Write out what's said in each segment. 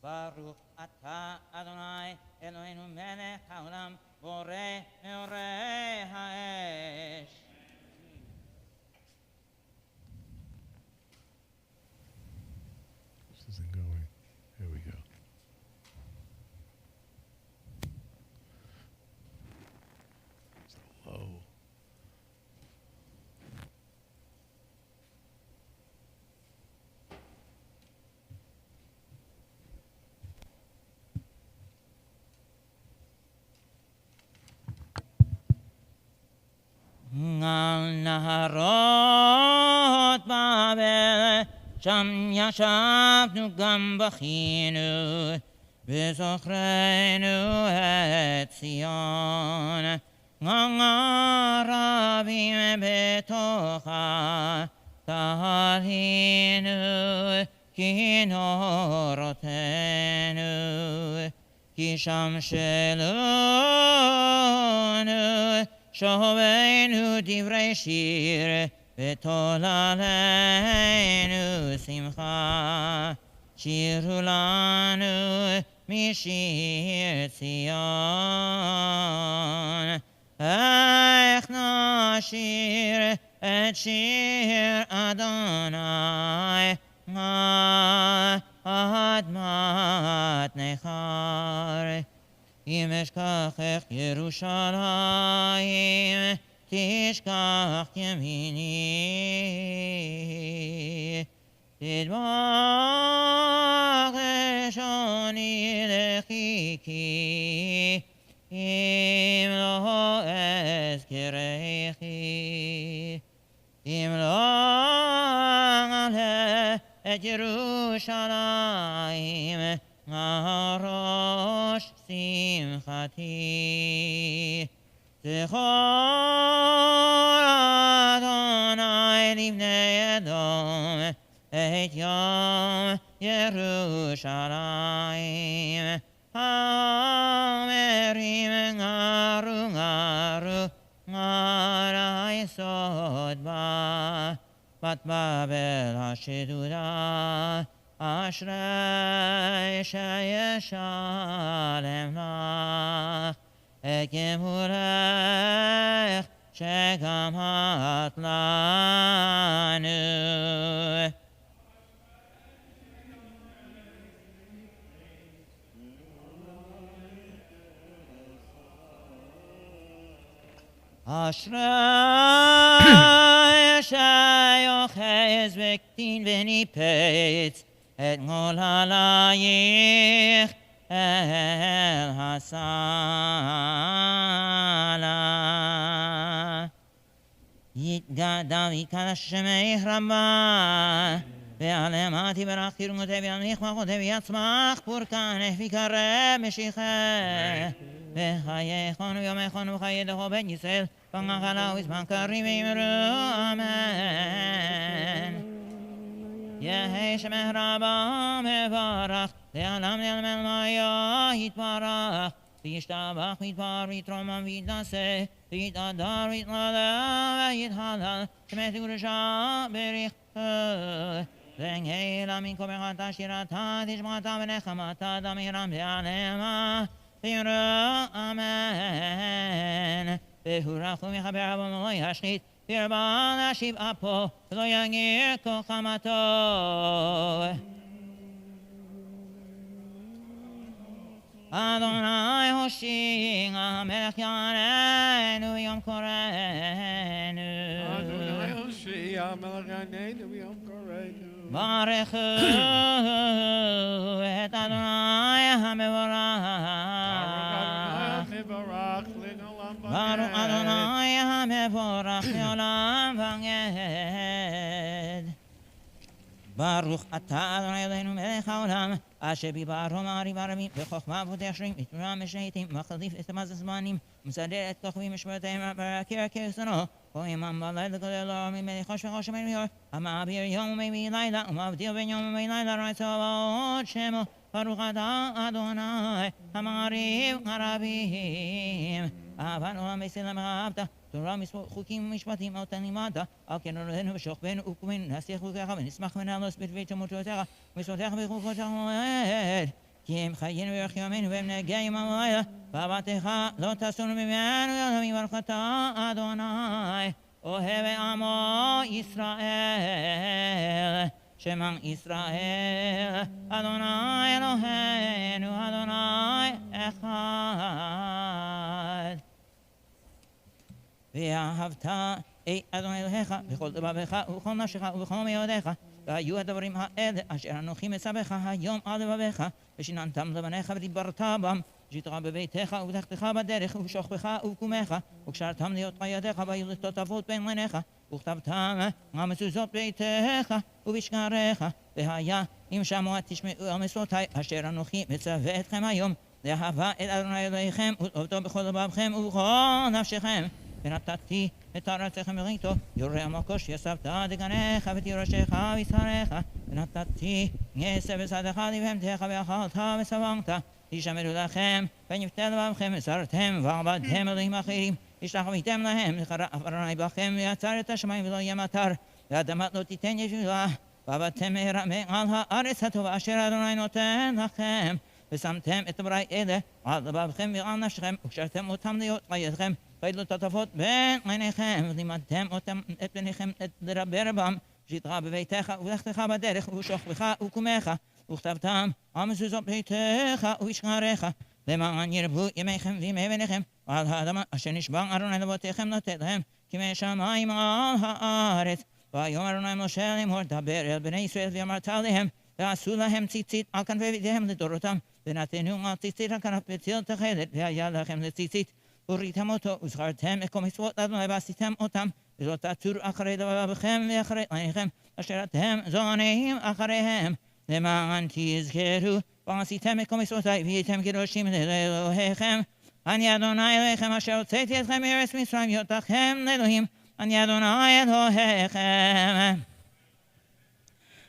Baruch atah Adonai Eloheinu melech haolam borei meorei ha'esh. This isn't going. Here we go. So low. Al naharot Babel שם ישבנו גם בכינו בזוכרנו את ציון רבים בתוכה תהינו כינורותינו כי שם שלנו שובנו דברי שיר ותוללנו שמחה שירו לנו משיר ציון איך נשיר את שיר אדוני אדמת נכר אם אשכחך ירושלים תשכח ימיני תדבק לשוני לחיקי אם לא אזכרכי אם לא אעלה את ירושלים הראש שמחתי זכור אדוני לבני אדום את יום ירושלים האומרים גרו גרו גר היסוד בה בת בבל השדודה אשרי שישלם לך את גמולך שגמרת לנו אשרי שיוחז וקטין וניפץ את גוללייך אל הסלה יתגדל ויקדש שמך רבה ועלמתי ברכתי רומותי וימליך מלכותי ויצמח פורקנך ויקרב משיחך וחייכון ויומכון וחיי דכו בית ישראל פנחלה וזמן קריב ויאמרו אמן יהי שמך רבה מברך לעלם לעלמל מאיה יתברך וישתבח ויתפאר ויתרומם ויתנשא ויתהדר ויתהלל ויתהלל שמך תקדושה בריחו ונהי מן כוחך שירתה תשמעתה ונחמתה דמירם לעלמה ויאמרו אמן והורחו מחבר אבו ולא ישחית וירבה להשיב אפו ולא יגיר כל חמתו אדוני הושיע המלך יעננו יום קורנו אדוני הושיע המלך יעננו ביום קורנו ברכו את אדוני המבורך ברוך אדוני המבורך לעולם ועד ברוך אתה אדוני אלוהינו מלך העולם אשר ביברו מעריב הרבים בחוכמה פותח שרים ותורה משייטים מחליף את הזמנים ומסדר את כוכבים משמעותיהם ברקיר כרצונו כל ימם בלילה כולל עולמים מלך וחושך מלך המעביר יום ומימי לילה ומבדיל בין יום ומימי לילה רצו ועוד שמו ברוך אתה אדוני המעריב הרבים אהבן עולם וסלם אהבת תורה חוקים ומשפטים אל תנימדת על כן אלוהינו ושוכבנו וקומנו נסיח חוקיך ונשמח ונעלוס בדברי תמותותיך ומצוותיך בחוקותיך ומועד כי הם חיינו ויח יומנו והם נהגי יום הלילה, ואהבתך לא תסונו ממנו, אלוהים יברך אתה אדוני, אוהב עמו ישראל, שמע ישראל, אדוני אלוהינו, אדוני אחד. ואהבת את אדוני אלוהיך בכל לבבך ובכל נפשך ובכל מאודיך, והיו הדברים האלה אשר אנוכי מצווך היום על לבביך, ושיננתם לבניך ודיברת בם, ושתרע בביתך ובתחתך בדרך ובשוכבך ובקומך, וקשרתם להיות ידיך והיו לטוטפות בין עיניך, וכתבתם על מזוזות ביתך ובשעריך, והיה אם שמוע תשמעו על מצוותי אשר אנוכי מצווה אתכם היום, לאהבה את אדוני אלוהיכם ולאהבתו בכל לבבכם ובכל נפשכם. ונתתי את ארצכם וריתו, יורה המקוש יסבת דגניך ותירשך וישריך, ונתתי נסה ושדך לבהמתך ואכלת ושבעת, תשמרו לכם ונפתה לבבכם וסרתם ועבדתם אלוהים אחרים, השתחוויתם להם, וחרף אדוני בכם ויצר את השמיים ולא יהיה מטר, והאדמה לא תיתן ישועה, ועבדתם מרמה על הארץ הטובה אשר אדוני נותן לכם, ושמתם את דברי אלה על לבבכם ועל נפשכם, וקשרתם אותם להיות חייכם, וידלו תטפות בין עיניכם, ולימדתם אותם את בניכם לדבר בם, שתרע בביתך ובתחתך בדרך ובשוכבך ובקומך, וכתבתם על מזוזות ביתך ובשעריך, למען ירבו ימיכם וימי בניכם, ועל האדמה אשר נשבע אדוני לאבותיכם לתת להם, כימי שמיים על הארץ. ויאמר אדוני משה לאמור, דבר אל בני ישראל ואמרת להם, ועשו להם ציצית על כנפי בידיהם לדורותם, ונתנו על ציצית על כנף בציל תכלת, והיה לכם לציצית. וריתם אותו, וזכרתם את כל מצוות אדוני ועשיתם אותם, ולא תצורו אחרי לבבכם ואחרי עיניכם, אשר אתם זונים אחריהם, למען תזכרו, ועשיתם את כל מצוותי, והייתם קדושים לאלוהיכם. אני אדוני אלוהיכם, אשר הוצאתי אתכם מארץ מצרים, להיות לכם לאלוהים. אני אדוני אלוהיכם.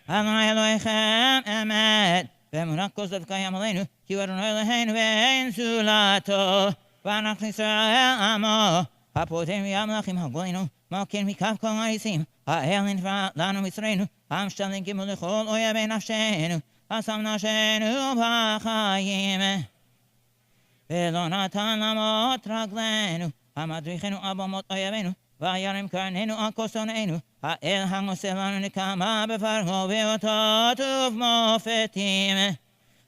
אדוני אלוהיכם אמת, ואמונה כוזב קיים עלינו, כי הוא אדוני אלוהינו ואין זולתו. ואנחנו ישראל עמו, הפוטר מהמלכים הגולינו, מלכים מכף כל הריסים, האל נפרע לנו מצרינו, המשתלם גמול לכל אויבי נפשנו, השם נפשנו בחיים. ולא נתן למות רגלינו, המדריכנו על במות אויבינו, וירם קרננו על כוסוננו, האל הנושא לנו נקמה בפרעה ואותות ובמופתים.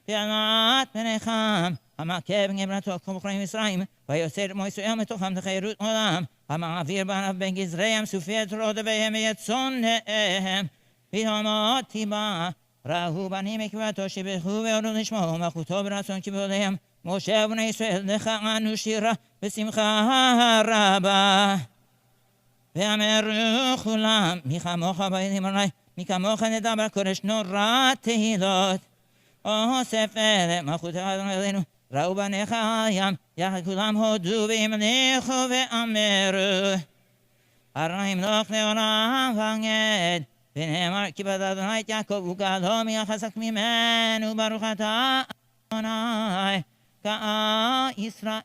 פעלת פניכם, המכה בגברתו כל בחורי מצרים, ויוצר את מוישראל מתוכם לחירות עולם, המעביר בניו בין גזריהם, סופי את רודביהם ואת צונאיהם. פתאומות תיבא, ראו בנים מקברתו, שבחו והודו לשמו, מלכותו ברצון קיבלו עליהם. משה ובני ישראל לכנו שירה בשמחה רבה. ואמרו כולם, מי כמוך באלים אדוני, מי כמוך נדבר קודש נורא תהילות. אוסף אלה מלכות אדוני אלינו, ראו בניך הים, יחד כולם הודו והמליכו ואמרו, אדוני ימלוך לעולם ועד. ונאמר כי בד אדוני את יעקב וגאלו מי החזק ממנו, ברוך אתה אדוני ישראל.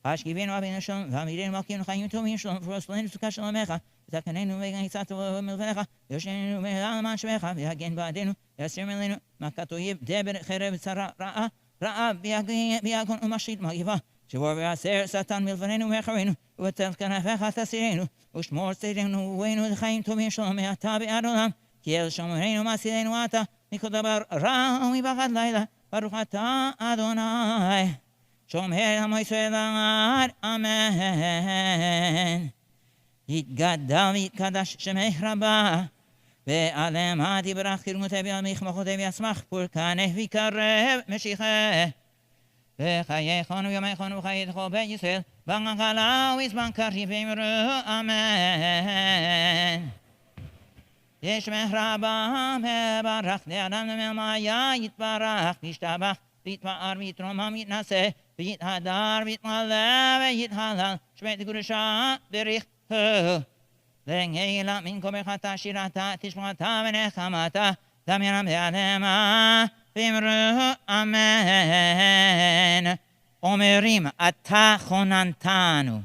השכיבנו אבינו שלום, ועמידנו מלכינו חיים טובים שלום, ופרוס לנו סוכה שלומך, ותקננו וגניצת מלבנך, ויושננו מהרה למען שמך, והגן בעדנו, ויסר מעלינו מכת אויב, דבר חרב צרה רעה ביגון ומשחית מגפה, שבור ויעשר שטן מלבננו מאחרינו, ובטל כנפיך תסירנו, ושמור צאתנו ובואנו לחיים טובים שלום מעתה ועד עולם, כי אל שומרנו מעשילנו אתה, מכל דבר רע ומפחד לילה, ברוך אתה אדוני. שומר עמו ישראל לעד, אמן. יתגדל ויתקדש שמך רבה, ועלמה תברך כרמותי ועל מחמכותי וישמח פורקנך ויקרב משיחה. וחייכון ויומייכון וחיית כל בית ישראל, בגלה וזמן קריב ואמרו אמן. ישמך רבה מברך לאדם למלמיה יתברך וישתבח ויתפאר ויתרומם ויתנשא ויתהדר ויתמלא ויתהלל שמת קדושה בריחו לנגילה מן כל ברכתה שירתה תשמעתה ונחמתה דמיינה בעלמה ואמרו אמן. אומרים אתה חוננתנו.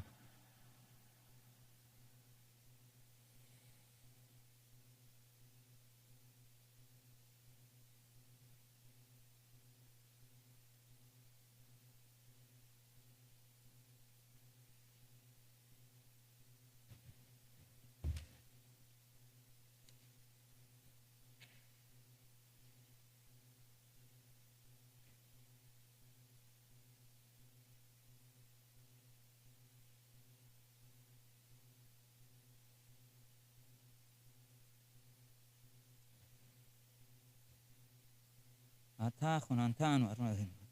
אתה חוננתנו, אדוני אלוהינו.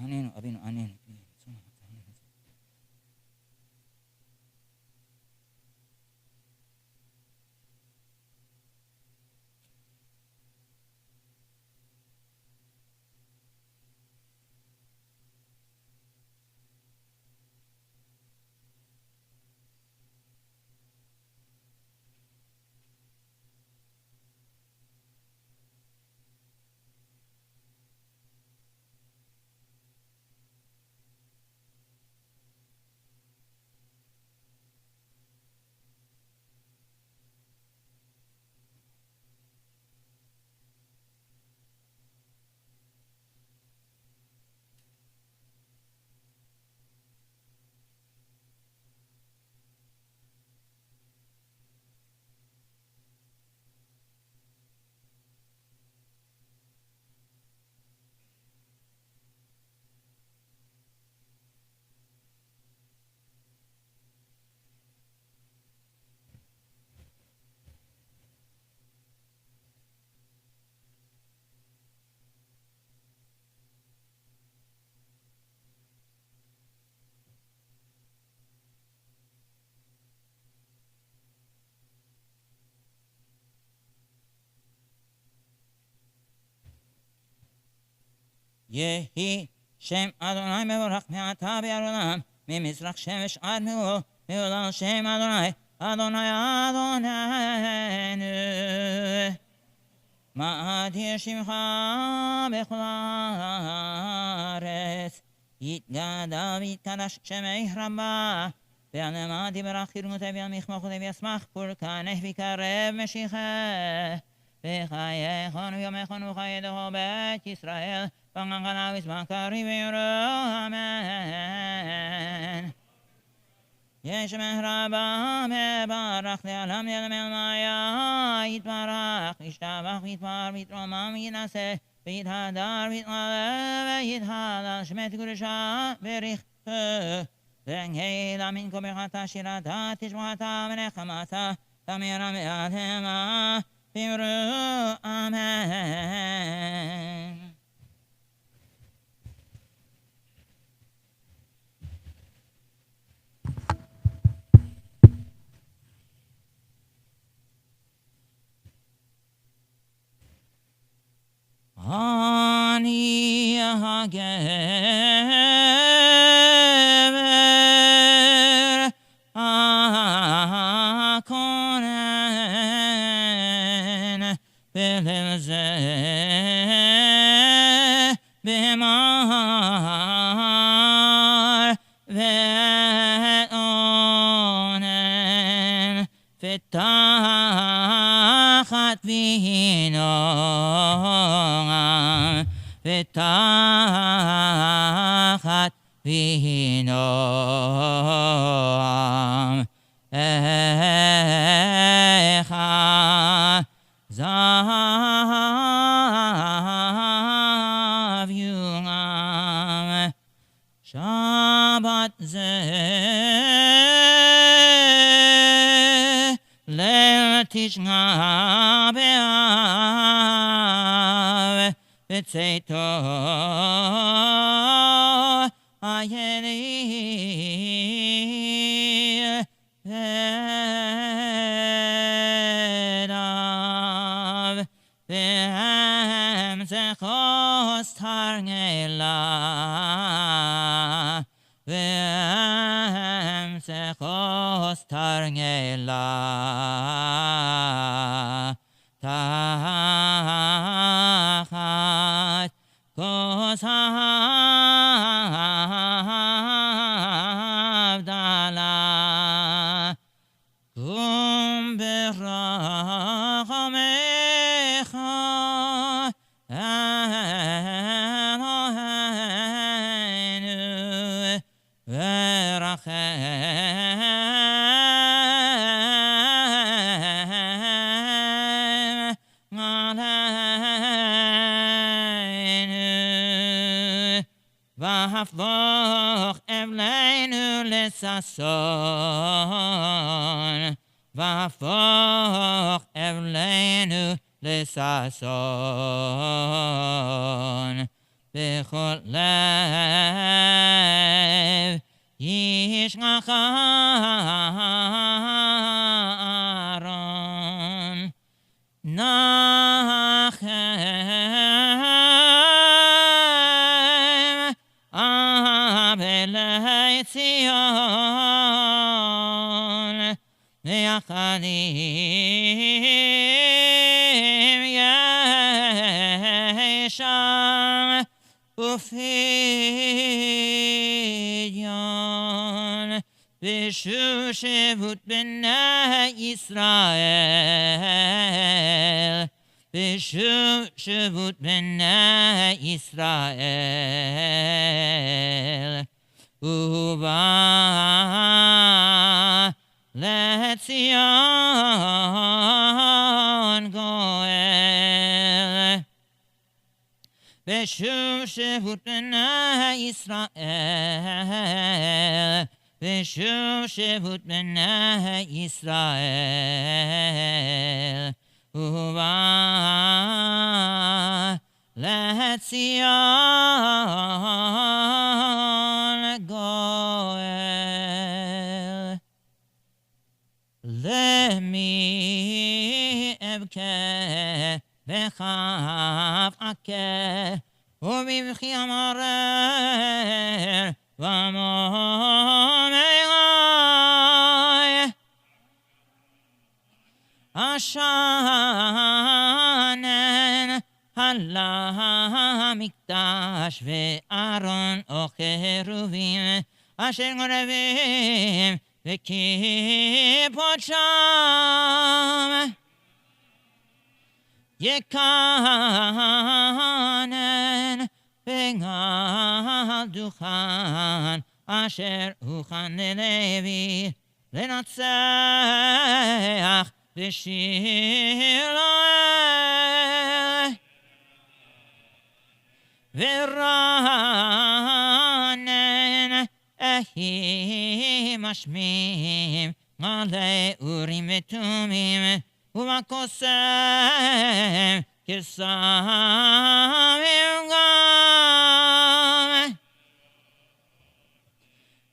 עננו, אבינו, עננו. יהי שם אדוני מבורך מעתה ועד עולם, ממזרח שמש עד מעול, מעולם שם אדוני, אדוני אדוננו. מאדיר שמך בכל הארץ, יתגדל ויתקדש שמך רבה, ועלמה דיברך כרמותי ועמכמוכותי וישמח פורקנך ויקרב משיחה. וחייכון ויומכון וחיי דור בית ישראל, פגנגנה וזמן קריב ויורו, אמן. ישמח רבה מברך לעולם ילמל מיה, יתברך וישתבח ויתפאר ויתרומם ויתנשא ויתהדר ויתעלה ויתהלל שמת קדושה ברכתו. ונהי מנקו ברכתה שירתה תשבחתה ונחמתה תמירה מעלמה בירו, אמן. אני הגבר הכונן בליל זה v'noam echa zav yungam Shabbat zeh leil tishna b'av v'tzeito ayeni v'edav v'hem zechos tarngela v'hem zechos tarngela tachat kos havdala kum b'rachamecha Eloheinu v'rachem aleinu v'hafloch evleinu lesason v'hafloch evleinu lesason b'chol lev yishchach Aaron nachem abelei Tzion v'yachadim yesham ufidyon v'shushevut b'nei Yisrael v'shushevut b'nei Yisrael uba leTzion goel v'shushevut b'nei Yisrael v'shushevut b'nei Yisrael uba leTzion goel Lemi ebke v'chav akeh ובבכי המרר ומומי השנן הלה המקדש וארון וכרובים אשר גורבים וכיפות שם יקנן בגל דוכן אשר הוכן ללוי לנצח בשיר לאל ורנן אהי משמים מלא אורים ותומים ובקוסם כרסמים גם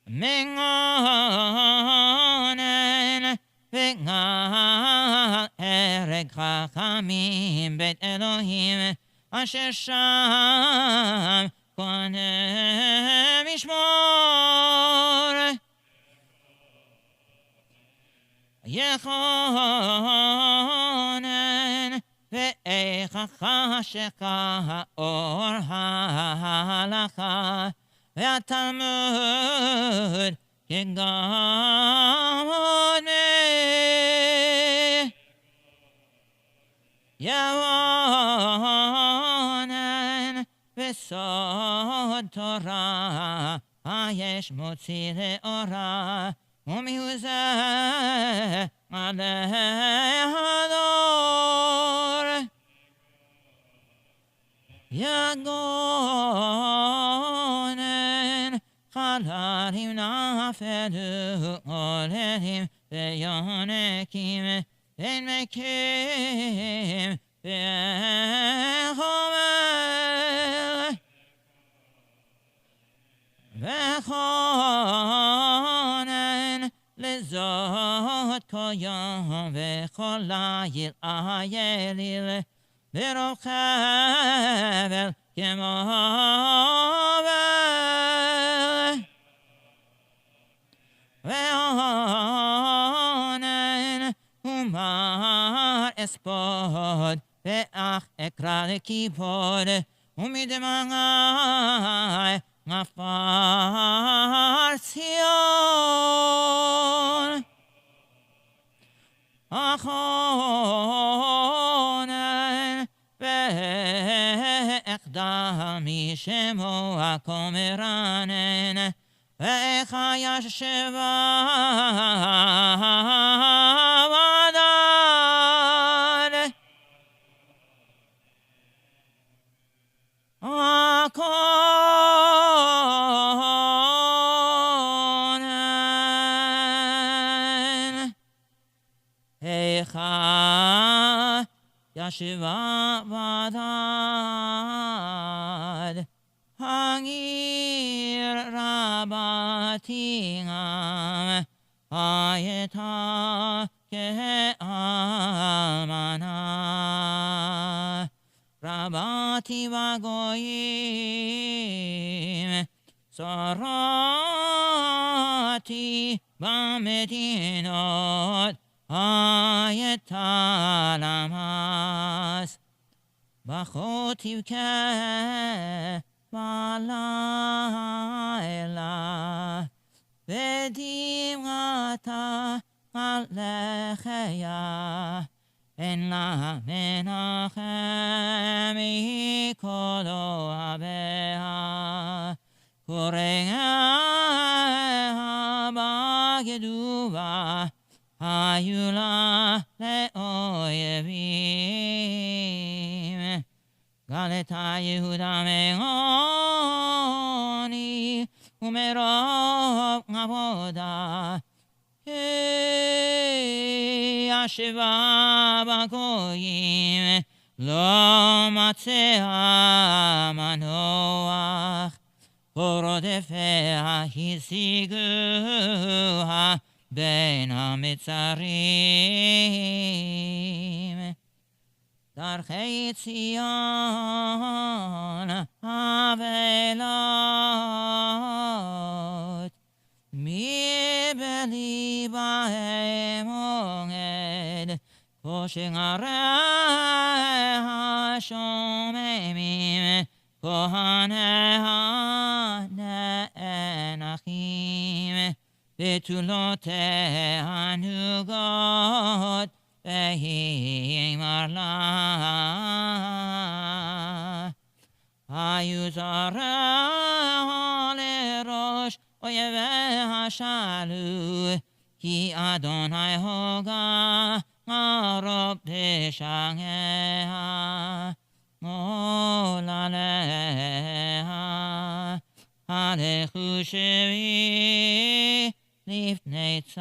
מגונן וגל הרג חכמים בית אלוהים אשר שם כהנים ישמור יכונן ואיכך שכאור ההלכה והתלמוד כגמוד יבונן וסוד תורה היש מוציא לאורה, ומיוזה עלי הדור. יגונן חללים נפלו עוללים ויונקים בין מקים וחומר וכונן לזאת כל יום וכל ליל אייליל ברוב חבל כמו ועונן ומר אספוד ואך אקרא לכיבוד ומדמעי עפר ציון אחונן ואחדל משמוע כומרנן ואיך ישבה ודד הכונן איך ישבה ודד הגיר רבתי גם הייתה כאלמנה רבתי בגויים שרתי במדינות הייתה למס בכה תבכה בלילה ודמעתה על לחיה אין לה מנחם מכל אוהביה קוראיה בגדובה היו לה לאויבים גלתה יהודה מעוני ומרוב עבודה ישבה בגויים לא מצאה מנוח ורודפיה השיגוה בין המצרים דרכי ציון אבלות מבלי בהם עומד כשעריה שוממים כהניה נאנחים בתולותיה נוגות ויאמר לה היו זרעה לראש אויביה שאלו כי אדוני הוגה הרוב פשעיה מול עליה הלכו שבי לפני צר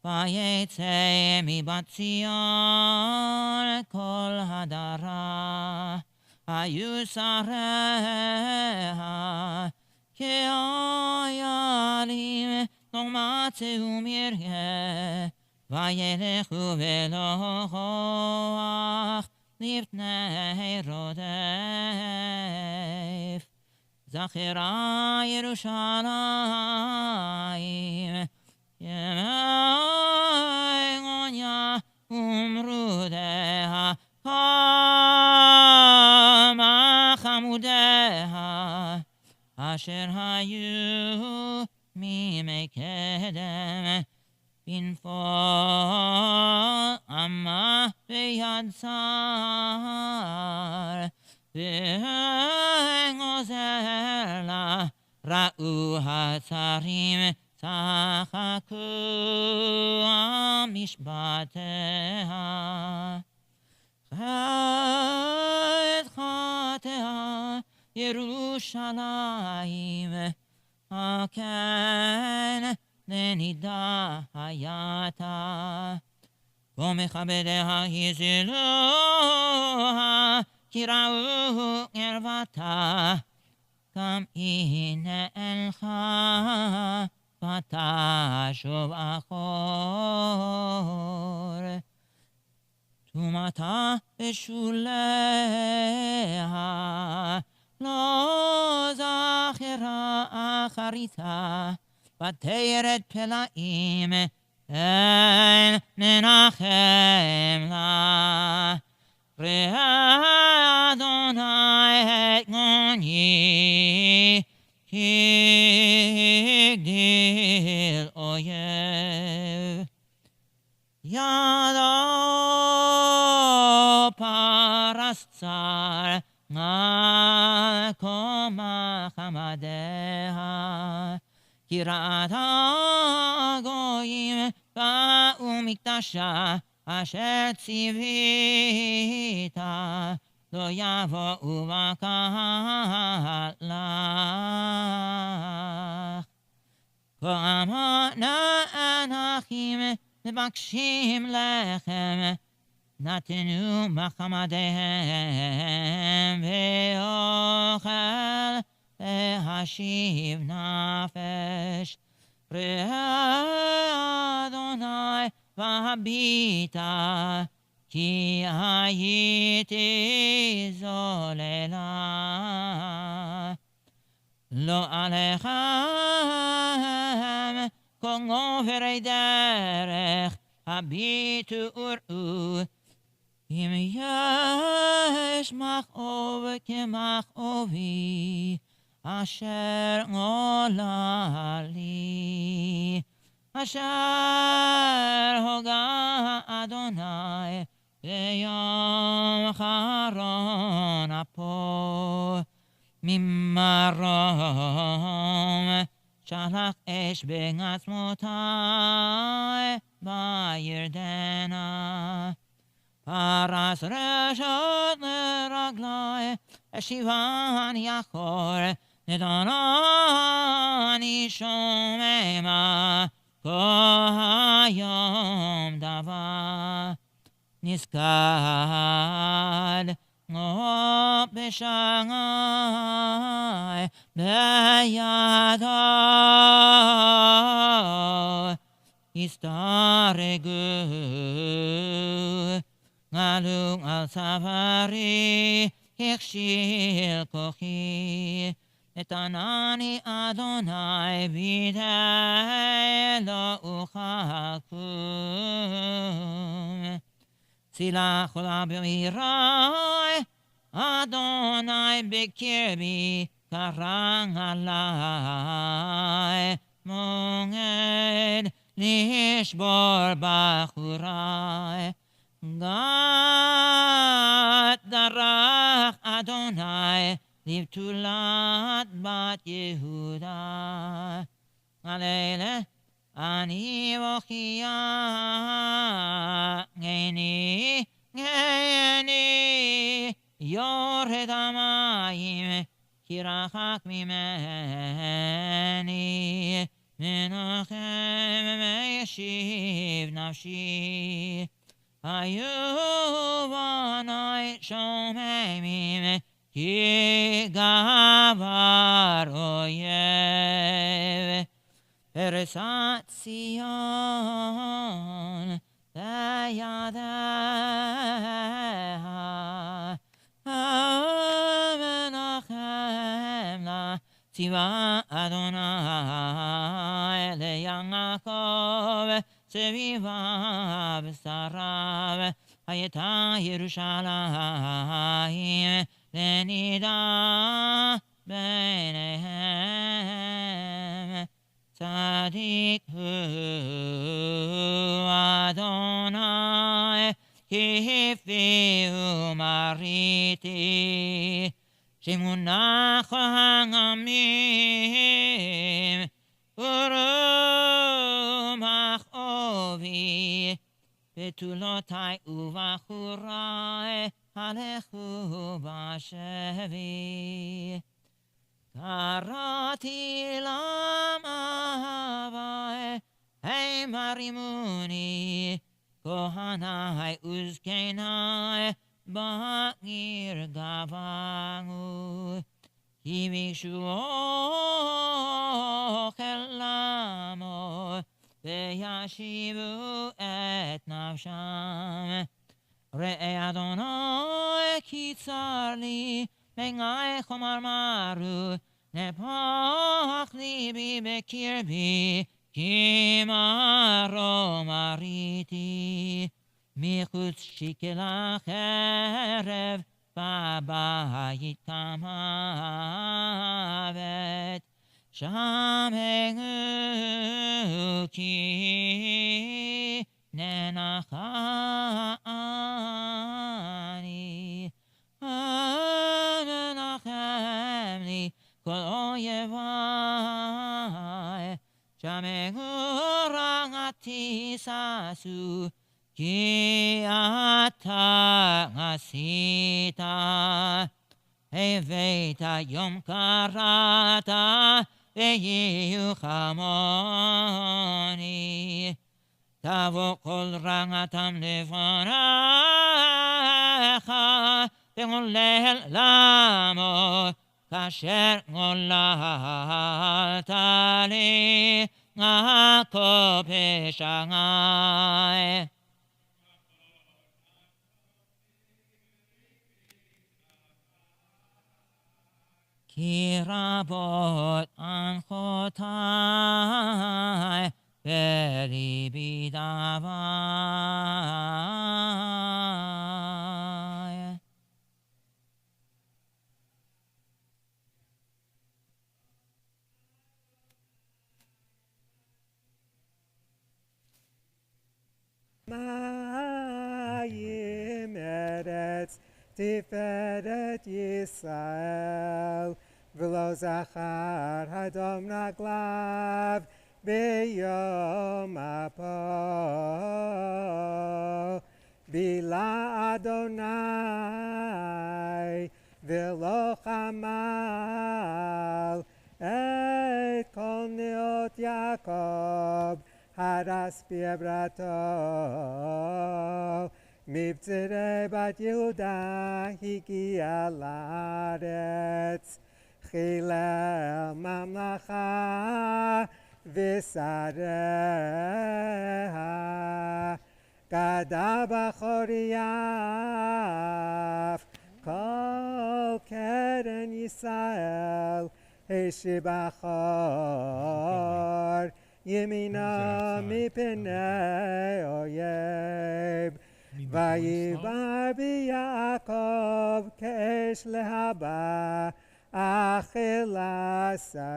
ויצא מבת ציון כל הדרה היו שריה כאיילים לא מצאו מרעה וילכו ולא כוח לפני רודף זכרה ירושלים ימי גוניה ומרודיה כמה חמודיה אשר היו מימי קדם בנפול עמה ביד שר עוזר לה, ראו הצרים צחקו על משפטיה. חטא חטאה ירושלים, כן לנידה הייתה. כה מכבדיה הזילוה, כי ראו קרבתה, גם היא נאלחה, ותשוב אחור. טומאתה בשוליה, לא זכרה אחריתה, ותרד פלאים, אין ננחם לה. ראה אדוני את גוני, כי הגדיל אויב. ידו פרס צר, מקום חמדיה, כי ראתה גויים באו מקדשה, אשר ציווית, לא יבואו בקהל לך. כה אמרנה אנכים מבקשים לחם, נתנו מחמדיהם ואוכל להשיב נפש. ראה אדוני והביטה, כי הייתי זוללה. לא עליכם כל עוברי דרך, הביטו וראו, אם יש מכאוב כמכאובי, אשר עולה לי. אשר הוגה אדוני ביום חרון אפו, ממרום שלח אש בעצמותי בירדנה. פרס רשות לרגלי, השיבן יחור, נתנני שוממה, כל היום דבר. נזכר מות בשעי בידו, הסתרגו עלו על צווארי, הכשיל כוחי. נתנני אדוני בידי, לא אוכל כלום. צילח עולה במירי, אדוני בקרבי, קרא עלי. מועד לשבור בחורי, גת דרך אדוני, לבתולת בת יהודה. הלילה אני בוכייה, גני גני יורד המים, כי רחק ממני. מנחם וישיב נפשי, היו בני שוממים, כי גבר אויב. פרסת ציון בידיה, מנחם לה. ציווה אדוני ליעקב, סביבה בשריו. הייתה ירושלים לנידה ביניהם. צדיק הוא אדוני, כי הפיהו מריתי. שמונח העמים ורומח אובי בתולותי ובחורי הלכו בשבי קראתי למאהבי הם הרימוני כהני וזקני בעיר גברו כי ביקשו אוכל לעמו וישיבו את נפשם ראה אדוני כי צר לי בני חומר מרו נפח ליבי בקרבי כי מרו מריתי מחוץ שיקלה חרב בבית כמוות שם הגו כי ננחם לי ננחם לי כל אויבי שם הגו רעתי ששו כי אתה עשית הבאת יום קראת ויהיו כמוני תבוא כל רעתם לפניך ועולל לעמו כאשר עוללת לי עכו פשעי כי רבות אנחותי בליבי דווי. מים ארץ תפארת ישראל ולא זכר אדום רגליו ביום אפו בילה אדוני ולא חמל את כל נאות יעקב הרס בעברתו מבצרי בת יהודה הגיע לארץ חילל ממלכה ושריה גדל בחורייף כל קרן ישראל השיב אחור ימינו מפני אויב ויבער ביעקב כאש להבה אכילה סביב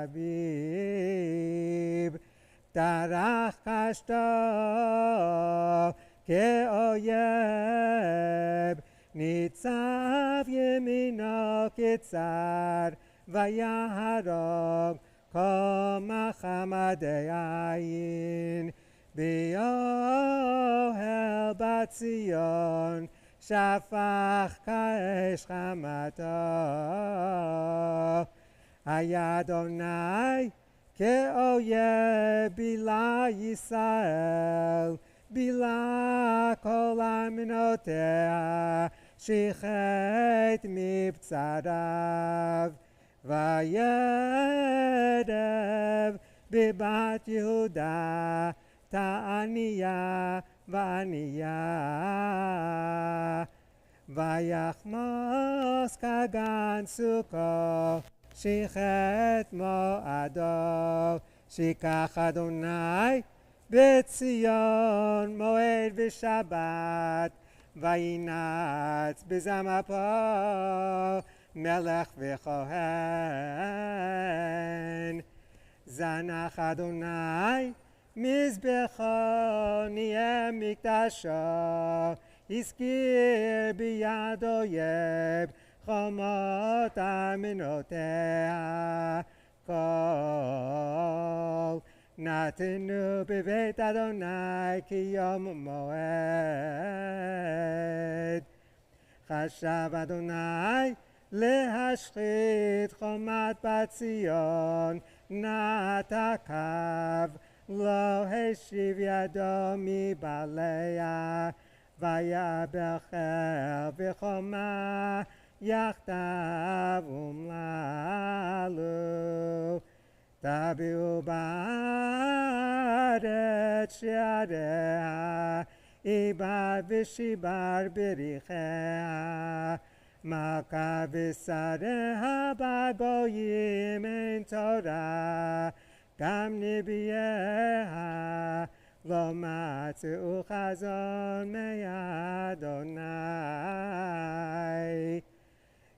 דרך קשתו כאויב ניצב ימינו כצר ויהרוג כל מחמדי עין באוהל בציון שפך כאש חמתו היה אדוני כאויב בילה ישראל בילה כל אמונותיה שיחת מבצריו וירב בבת יהודה תעניה ועניה ויחמוס כגן סוכו שיחת מועדו שיקח אדוני בציון מועד ושבת וינץ בזמפו מלך וכהן זנח אדוני מזבחו נהיה מקדשו הזכיר ביד אויב חומות ארמנותיה כל נתנו בבית אדוני כיום מועד. חשב אדוני להשחית חומת בציון נתקיו לא השיב ידו מבעליה ויבחר בחומה יחדיו אומללו. תביאו בארץ שעריה עיבר ושיבר בריחיה מכה ושריה בגויים אין תורה גם נביאיה לא מצאו חזון מאדוני.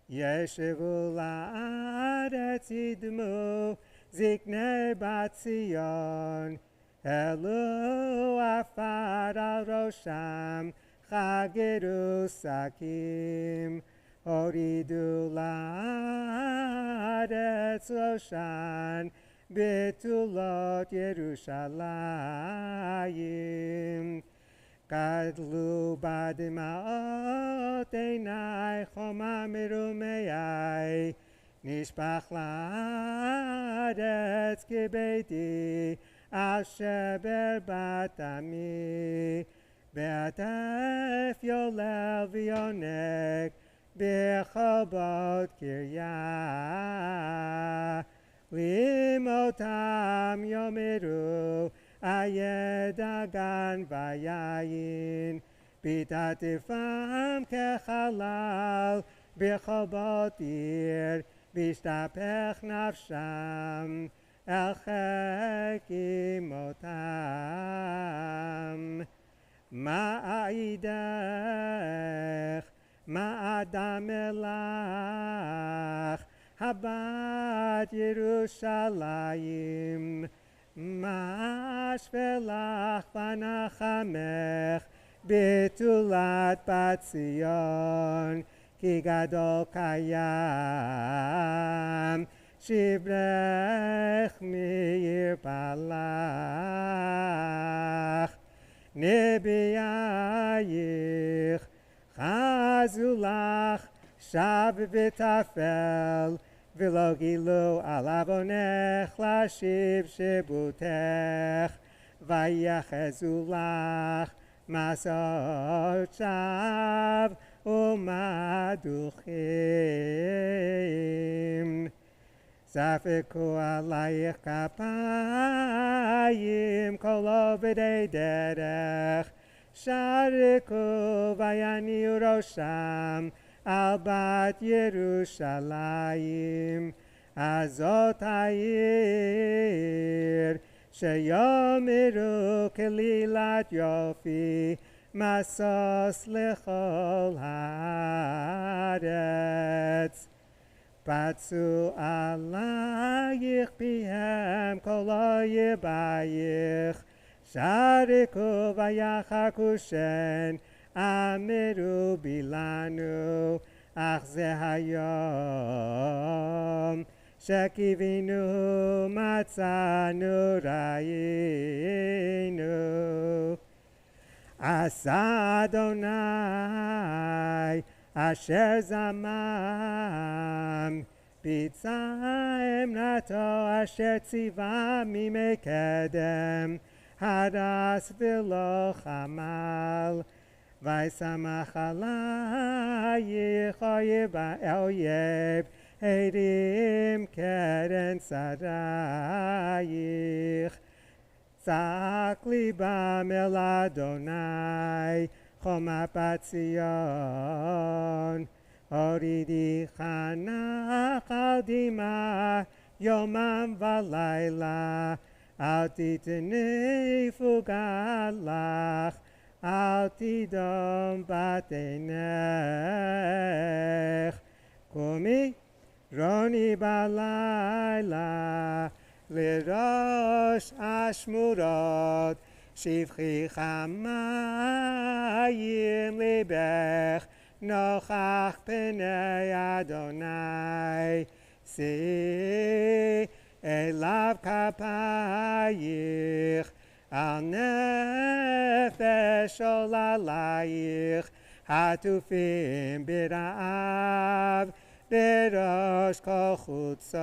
ישבו לארץ ידמו זקני בת ציון העלו עפר על ראשם חגרו שקים הורידו לארץ ראשן בתולות ירושלים. גדלו בדמעות עיני חומה מרומי נשפך לארץ כביתי על שבר בת עמי בעטף יולל ויונק בחובות קריה. למותם יאמרו איה דגן ויין ביתתפם כחלל בחובות עיר וישתפך נפשם אל חיק מותם. מה אעידך מה אדם אלך הבת ירושלים מה אשפלך ונחמך בתולת בת ציון כי גדול קיים שברך מירפלך. נביאייך חזו לך שב ותפל ולא גילו על עוונך להשיב שבותך ויחזו לך מסעות שווא ומדוכים. ספקו עלייך כפיים כל עובדי דרך שרקו ויניעו ראשם על בת ירושלים. הזאת העיר שיאמרו כלילת יופי משוש לכל הארץ. פצו עלייך פיהם כל אויבייך שרקו ויחקו שן אמרו בילנו אך זה היום שקיווינו מצאנו ראינו. עשה אדוני אשר זמם ביצע אמנתו אשר ציווה ממקדם הרס ולא חמל. וישמח עלייך אויב הרים קרן שרייך. צעק ליבם אל אדוני חומה בת ציון הורידי נחל דמעה יומם ולילה אל תתניפו גלך אל תדום בת עינך. קומי רוני בלילה לראש השמורות שפכי חיים ליבך נוכח פני אדוני, שאי אליו כפייך, על נפש עוללייך, עטופים ברעב, בראש כל חוצות.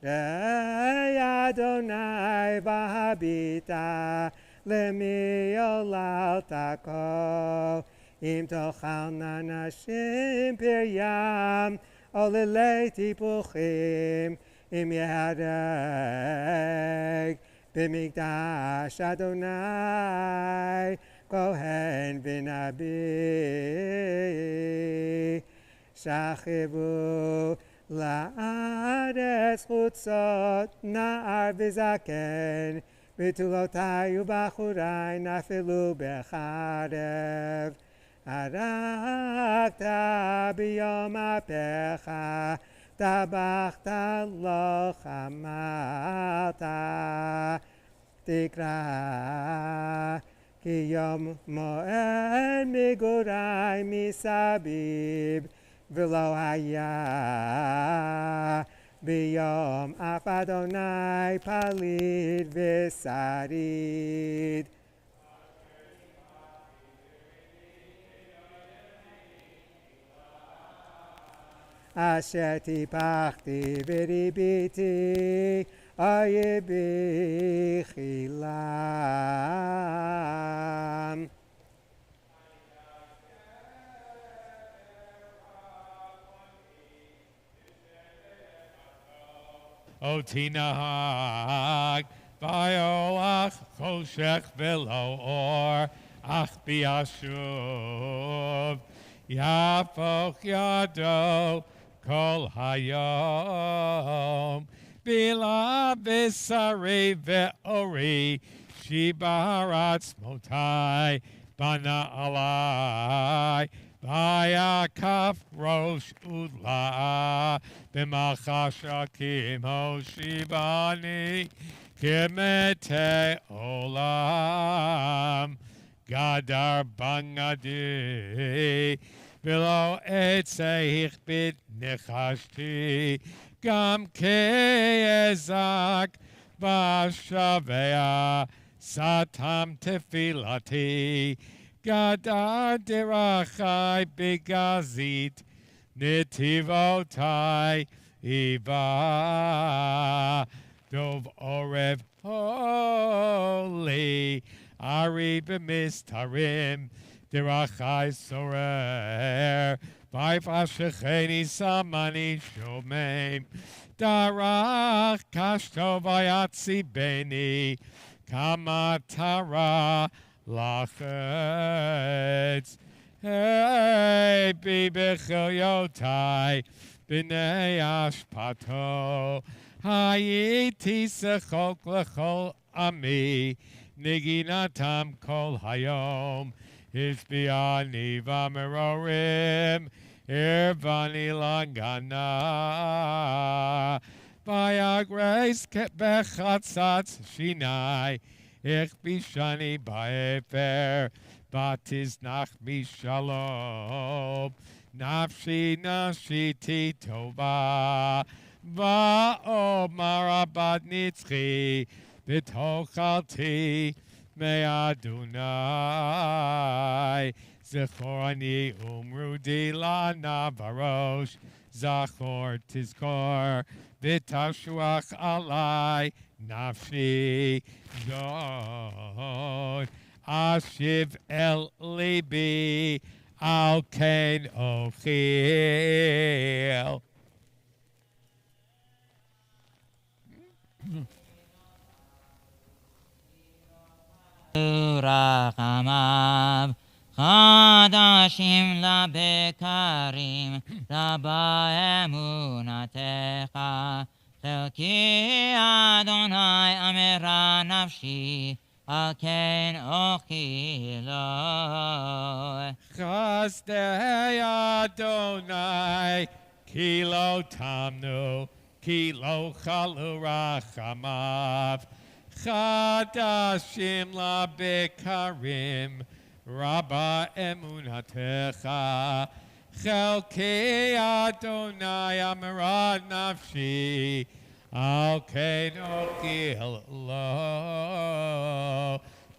ראי אדוני והביטה, למי עוללת כה, אם תאכלנה נשים פריים, עוללי טיפוחים, אם יהרג במקדש אדוני, כהן ונביא. שכבו לארץ חוצות, נער וזקן, בתולותיי ובחוריי נפלו בחרב. הרגת ביום אפיך, טבחת לא חמלת. תקרא כי יום מועד מגורי מסביב, ולא היה ביום אף אדוני פליט ושריד. אשר טיפחתי וריביתי, איה בחילם. O tinahag, vayolach, choshech velo or, ach biashuv, yafoch yado, kol hayom, bila visari ve'ori, shibaratz motai, bana alai, Vayakaf rosh udla b'machashakim hoshivani kimete olam gadar bangadi v'lo etzeich bit nechashti gam ke'ezak v'shavea satam tefilati Gadar derachai begazit, netivotai iva, dov orev holy, ari b'mistarim, derachai sorer, vayvashecheni samani shomem, darach kashto vayatzi beni, kamatara, Lachetz, hey, bibechilyotai, b'nei ashpato, hayiti sechok lechol ami, niginatam kol hayom, hisbiani v'merorim, irvani langana, vayagreis bechatzatz shinai, Ich bishani ba'efer, batiz nach mishalom, nafshi nashiti tova, va'omar abad nitzchi, v'tochalti me'adunai, zechorani umrudi lana varosh, zachor tizkor, v'tashuach alai, nafshi God, Ashiv el libi, al ken ochil. Rachamav, Chadashim labekarim, Rabba emunatecha, Chelki Adonai amera nafshi, al ken ochilo. Chazdei Adonai, kilo tamnu, kilo chalu rachamav, Chadashim labekarim, Rabba emunatecha. Chelki Adonai amarad nafshi. Al keinoki lo.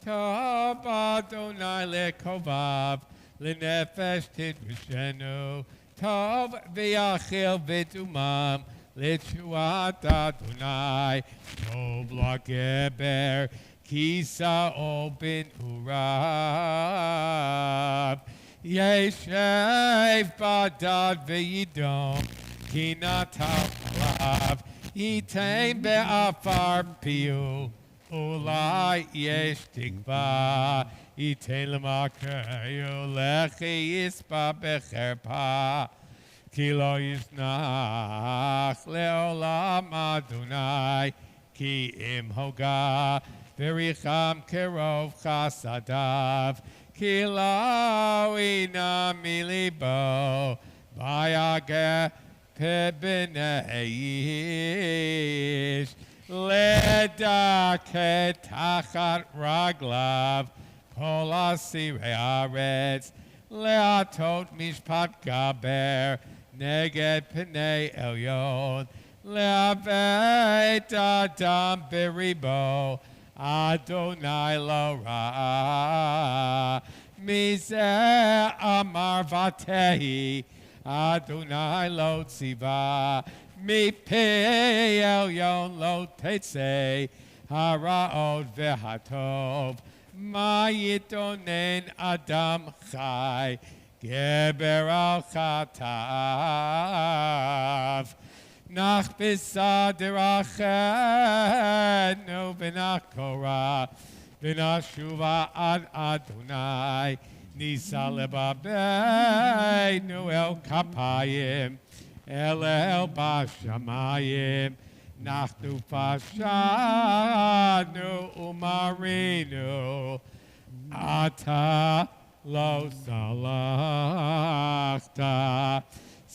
Tov Adonai lekovav. Lenefesh tidrishenu. Tov v'yachil v'tumam. L'tshuat Adonai. Tov l'geber. Kisa ben Urav. Yeshev badad v'yidom. Kinot alav. Yitem be'afar piu. Ulai yesh tikva. Yitem l'makayu lechi yispa becherpa. Ki lo yisnach le'olam Adonai. Ki im hoga. Vericham kerov chasadav. Ki lo ina milibo. Vayageh pebineish. Ledaket tachat raglav. Kol asirei haaretz. Leatot mishpat gaber. Neged pnei elyon. Leavet adam beribo. Adonai lo ra. Mizeh amar vatehi. Adonai lo tziva. Mipei elyon lo tetzei. Haraod vehatov. Ma yitonen adam chai. Geber al chatav. Nach besader achenu v'nach korah v'nach shuva ad Adonai nisa lebabeinu el kapayim el bashamayim nachnu fashanu umarinu ata lo salachta.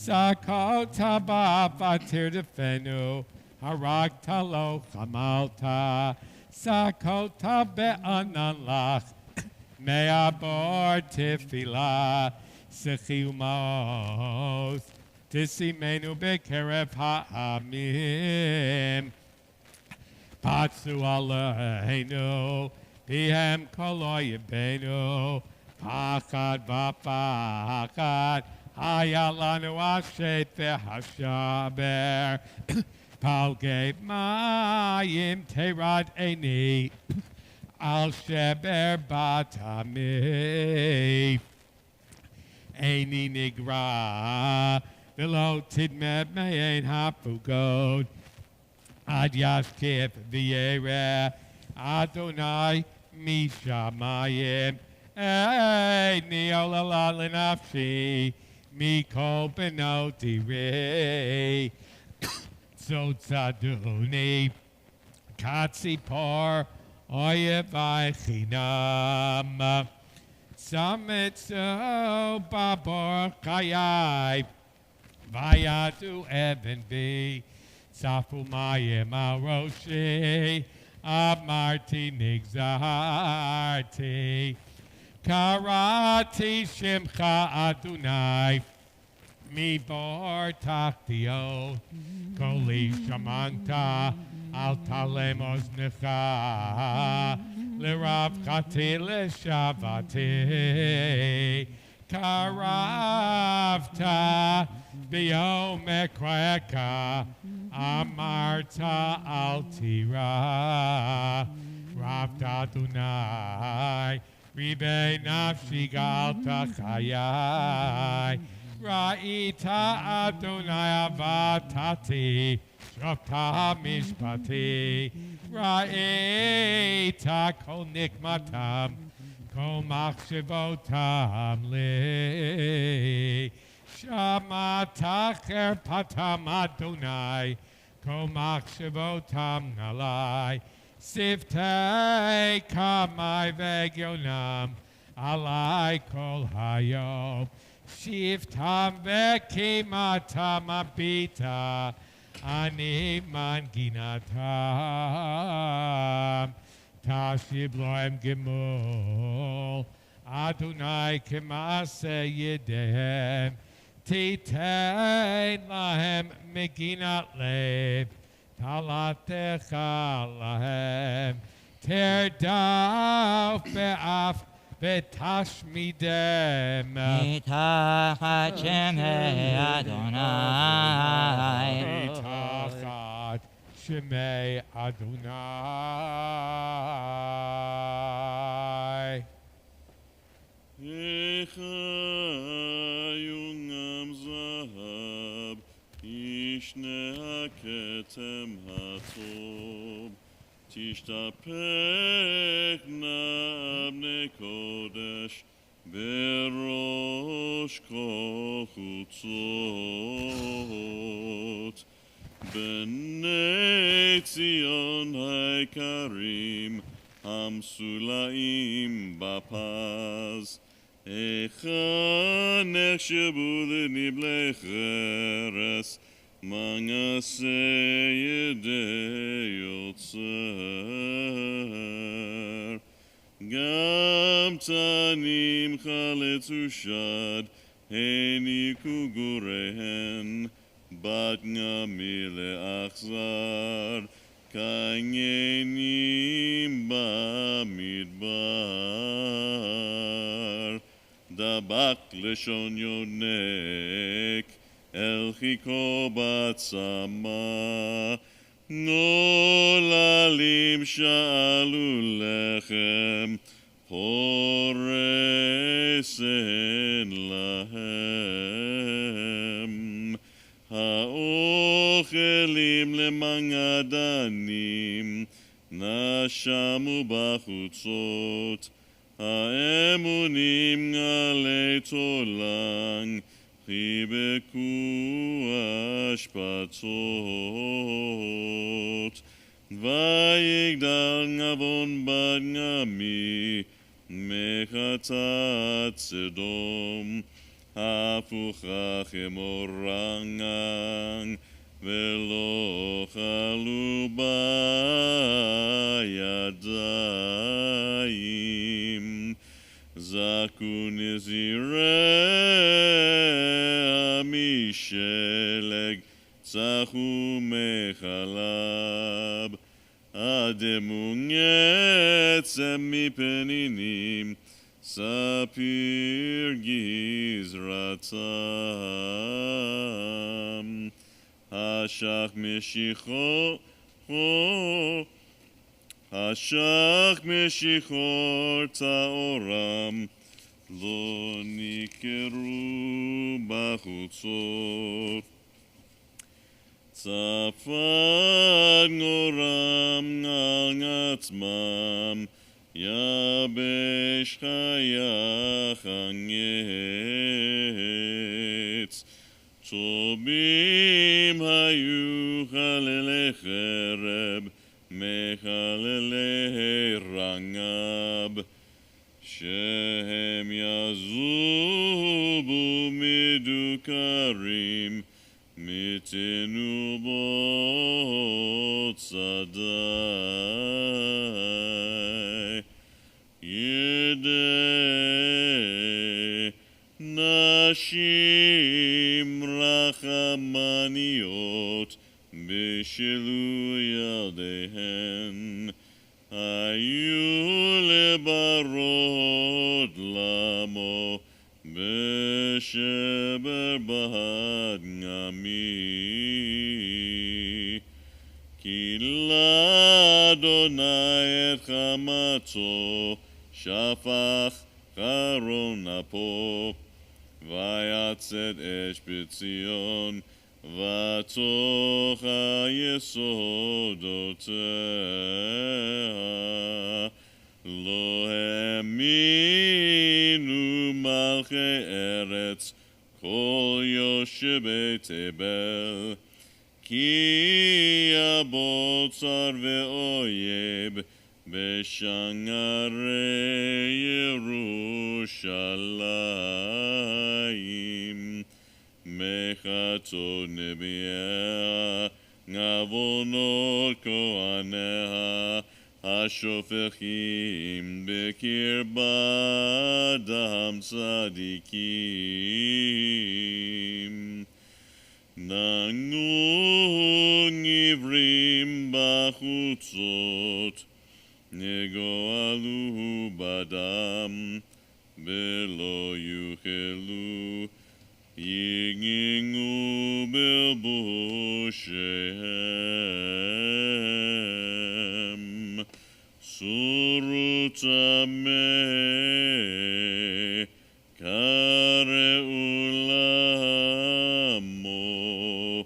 Sakota ba'atir defenu, harakta lo chamalta. Sakota be'anan lach, me'abor tefila. Sechi umos, tisimenu bekerev ha'amim. Patsu aleinu, pihem kolo yibenu. Pachad v'pachad. Ayalanu ashet v'hashaber. Palge mayim terad eni. Al sheber batami. Eni nigra. V'lo tidmed me'en hafugod. Ad yashkif v'yere. Adonai mishamayim. Eni olala l'nafshi. Mikol benoti rei. Zotzaduni. Katzipor. Oyevai chinam. Samitzo babor chayai. Vayatu even bi. Safu mayim al roshi. Amarti nigzarti. Karati shimcha Adonai. Mi bor tachtio. Koli shamanta. Al talemos necha. Lerav chati leshavati. Karavta. Biom ekreka. Amarta al tira. Ravta Adonai. Ribe nafshi galta chayai. Ra'ita Adonai avatati. Shofta mishpati. Ra'ita kol nikmatam. Kol machshevotam li. Shamata cherpatam Adonai. Kol machshevotam nalai. Siftei kamai vegionam alai kol hayom. Shiftam vekimatam abita ani manginatam. Tashib loem gemul Adonai k'maaseh yedehem, titein lahem meginat lev, talatecha lahem, terdaf be'af ותשמידם מתחת שמי אדוני. מתחת שמי אדוני. יונם זהב, ישנה הכתם הטוב, תשתפק נא בני קודש בראש כל חוצות. בני ציון היקרים המסולאים בפז, היכן נחשבו לנבלי חרס מעשה ידי יוצר. גם תנים חלצו שד, הניקו גוריהן, בת נמי לאכזר, קניינים במדבר. דבק לשון יונק, אל חיקו בצמא, נוללים שאלו לחם, פורסן להם. האוכלים למנגדנים, נשמו בחוצות, האמונים עלי תולן, חיבקו השפצות. ויגדל נבון בן נמי מחצת סדום, הפוכה כמו רענן, ולא חלו בידיים. זעקו נזיריה משלג, צחו מחלב, אדמו עצם מפנינים, ספיר גזרתם. השח משיחור טהורם, לא ניכרו בחוצות. צפד נורם על עצמם, יבש חייך הנץ. טובים היו חללי חרב, מחללי רנב, שהם יזובו מדוקרים, מתנו בו צדי. ידי נשים רחמניות בשלו ידיהן, היו לברות למו בשבר בד נמי. כי לאדוני את חמתו שפך חרון אפו, ויצת אש בציון ותוך יסודותיה. לא האמינו מלכי ארץ כל יושבי תבל, כי יבוא צר ואויב בשערי ירושלים. מחתו נביאיה, עוונות כהניה, השופכים בקרבה דם צדיקים. נגנו עברים בחוצות, נגועלו בדם, ולא יוכלו, יגנגו בלבושיהם. סורו טמא, קראו למו,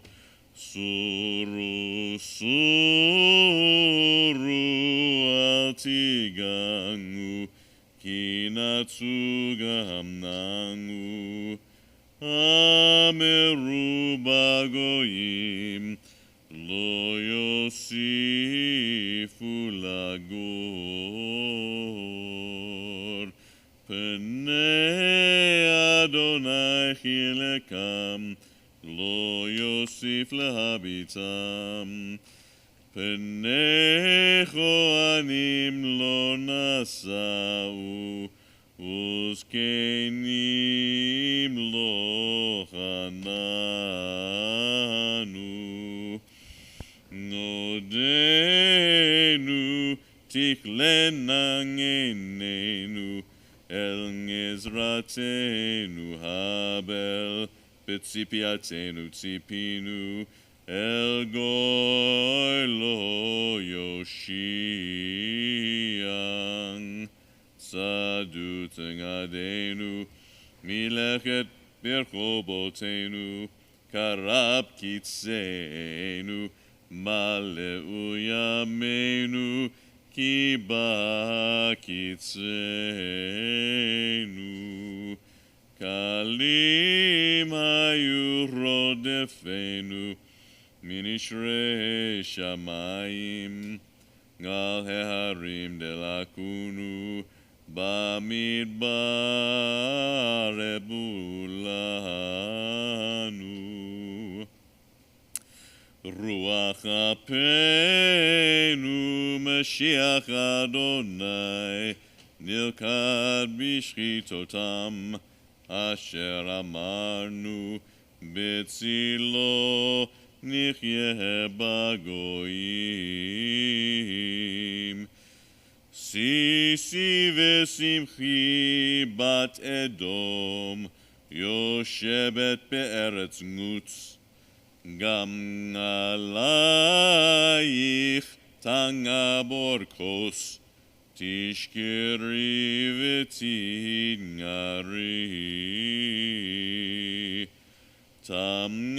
סורו אל תיגענו, כי נצו גם ננו. אמרו בגויים, לא יוסיפו לגור. פני אדוני חילקם, לא יוסיף להביטם. פני כהנים לא נשאו, וזקנים לא חננו. נודנו תכלנה עינינו, אל גזרתנו הבל, בציפייתנו ציפינו, אל גוי לא יושיע. צדות עדינו, מלאכת ברחובותינו, קרב קצנו, מלאו ימינו, כי בא קצנו. קלים היו רודפנו, מנשרי שמיים, על ההרים דלקונו, במדבר רבו לנו. רוח אפינו משיח אדוני, נלכד בשחיתותם, אשר אמרנו בצילו נחיה בגויים. שישי ושמחי בת אדום, יושבת בארץ גוץ, גם עלייך תנגבור כוס, תשכרי ותתגרי. תם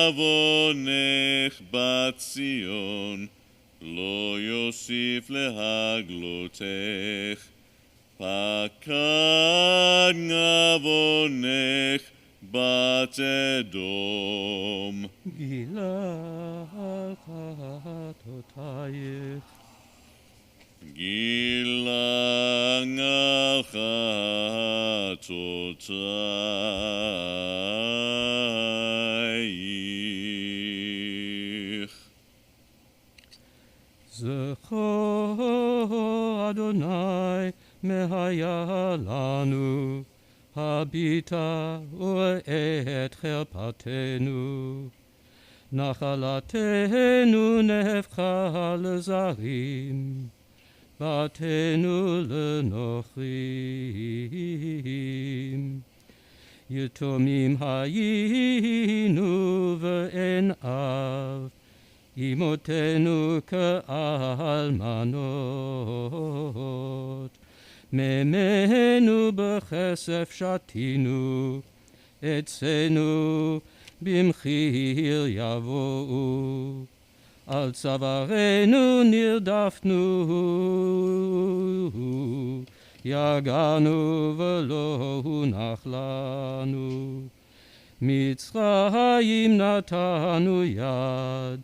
עוונך בת ציון, לא יוסיף להגלותך. פקד עוונך בת אדום, גילה חטאותייך. גילה על חטאותייך. זכור אדוני מהיה לנו, הביטה וראה את חרפתנו. נחלתנו נהפכה לזרים, בתינו לנוכרים. יתומים היינו ואין אב, אמותינו כאלמנות. ממנו בכסף שתינו, אצלנו במחיר יבואו. על צווארנו נרדפנו, יגענו ולא הונח לנו. מצרים נתנו יד,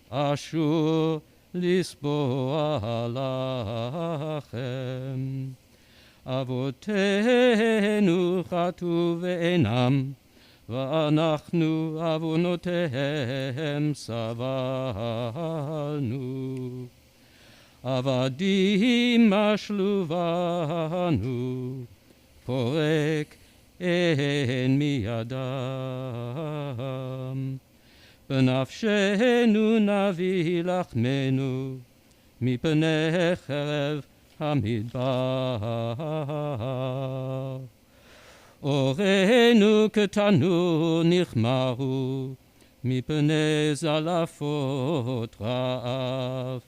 אשור לסבוע לכם. אבותינו חטאו ואינם, ואנחנו עוונותיהם סבלנו. עבדים השלובנו, פורק אין מידם. בנפשנו נביא לחמנו, מפני חרב המדבר. אורנו כתנור נחמרו, מפני זלעפות רעב.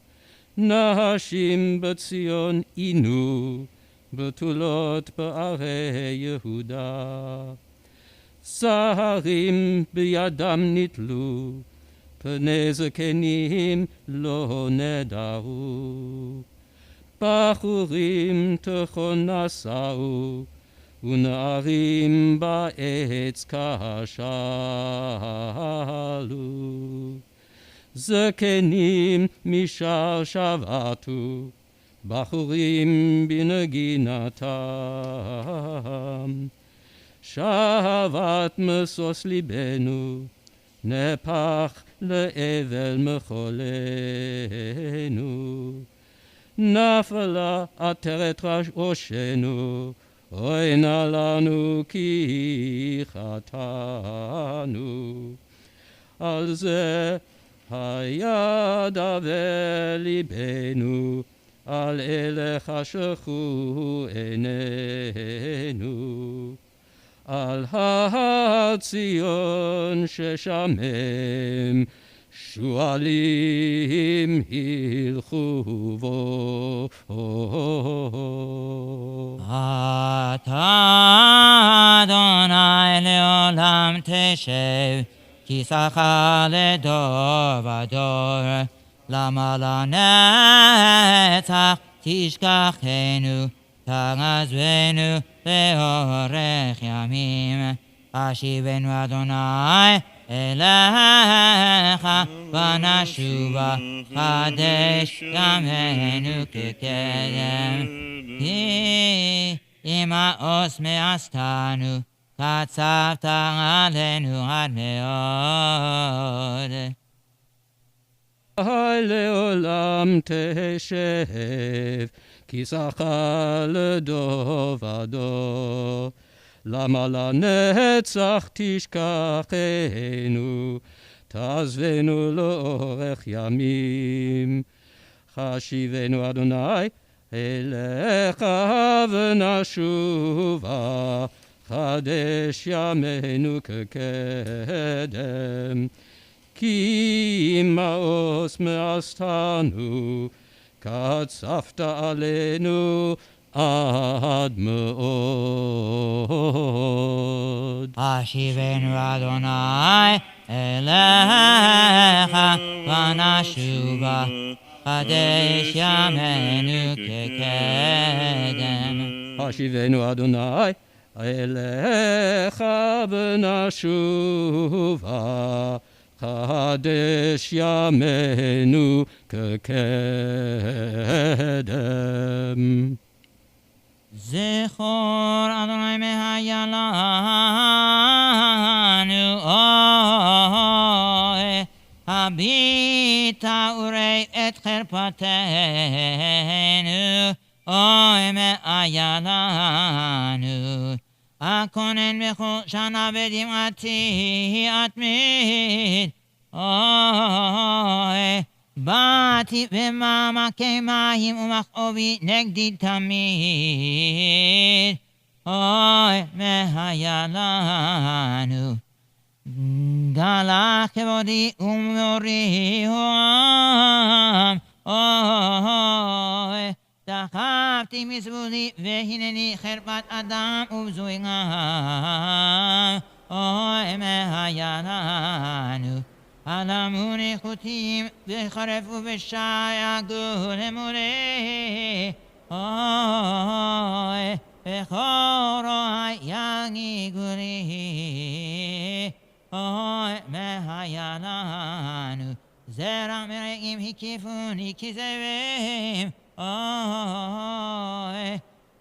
נשים בציון עינו, בתולות בערי יהודה. שרים בידם נתלו, פני זקנים לא נדרו. בחורים תכון נשאו, ונערים בעץ כשלו. זקנים משער שבתו, בחורים בנגינתם. שבת משוש ליבנו, נפח לאבל מחולנו. נפלה עטרת ראשנו, אוי נא לנו כי חטאנו. על זה הידע וליבנו, על אלה חשכו עינינו. על הר ציון ששמם, שועלים הלכו בו. אתה אדוני לעולם תשב, כיסאך לדור ודור. למה לנצח תשכחנו, תעזבנו לאורך ימים. השיבנו אדוני אליך ונשובה, חדש ימינו כקדם. כי אם העוס מעשתנו, קצבת עלינו עד מאוד. לעולם תשב, כיסאך לדור ודור. למה לנצח תשכחנו, תעזבנו לאורך ימים. חשיבנו אדוני אליך ונשובה, חדש ימינו כקדם. כי מעוז מעשתנו, קצבת עלינו עד מאוד. השיבנו אדוני אליך ונשובה, חדש ימינו כקדם. השיבנו אדוני אליך ונשובה, חדש ימינו כקדם. זכור אדוני מהיה לנו, אוי, הביטה וראה את חרפתנו, אוי, מהיה לנו. הכונן בכל שנה בדמעתי אתמיד, אוי, באתי במעמקי מים ומכאובי נגדי תמיד, אוי, מהיה לנו. גלה כבודי ומורי הועם, אוי, דחפתי מזבודי והנני חרפת אדם ובזוי עם, אוי, מהיה לנו. עלמו נחותים וחרפו ושייגו למורי, אוי, בכורוי יגיגו לי, אוי, מהיה לנו. זרע מרעים הקיפוני כזבים, אוי,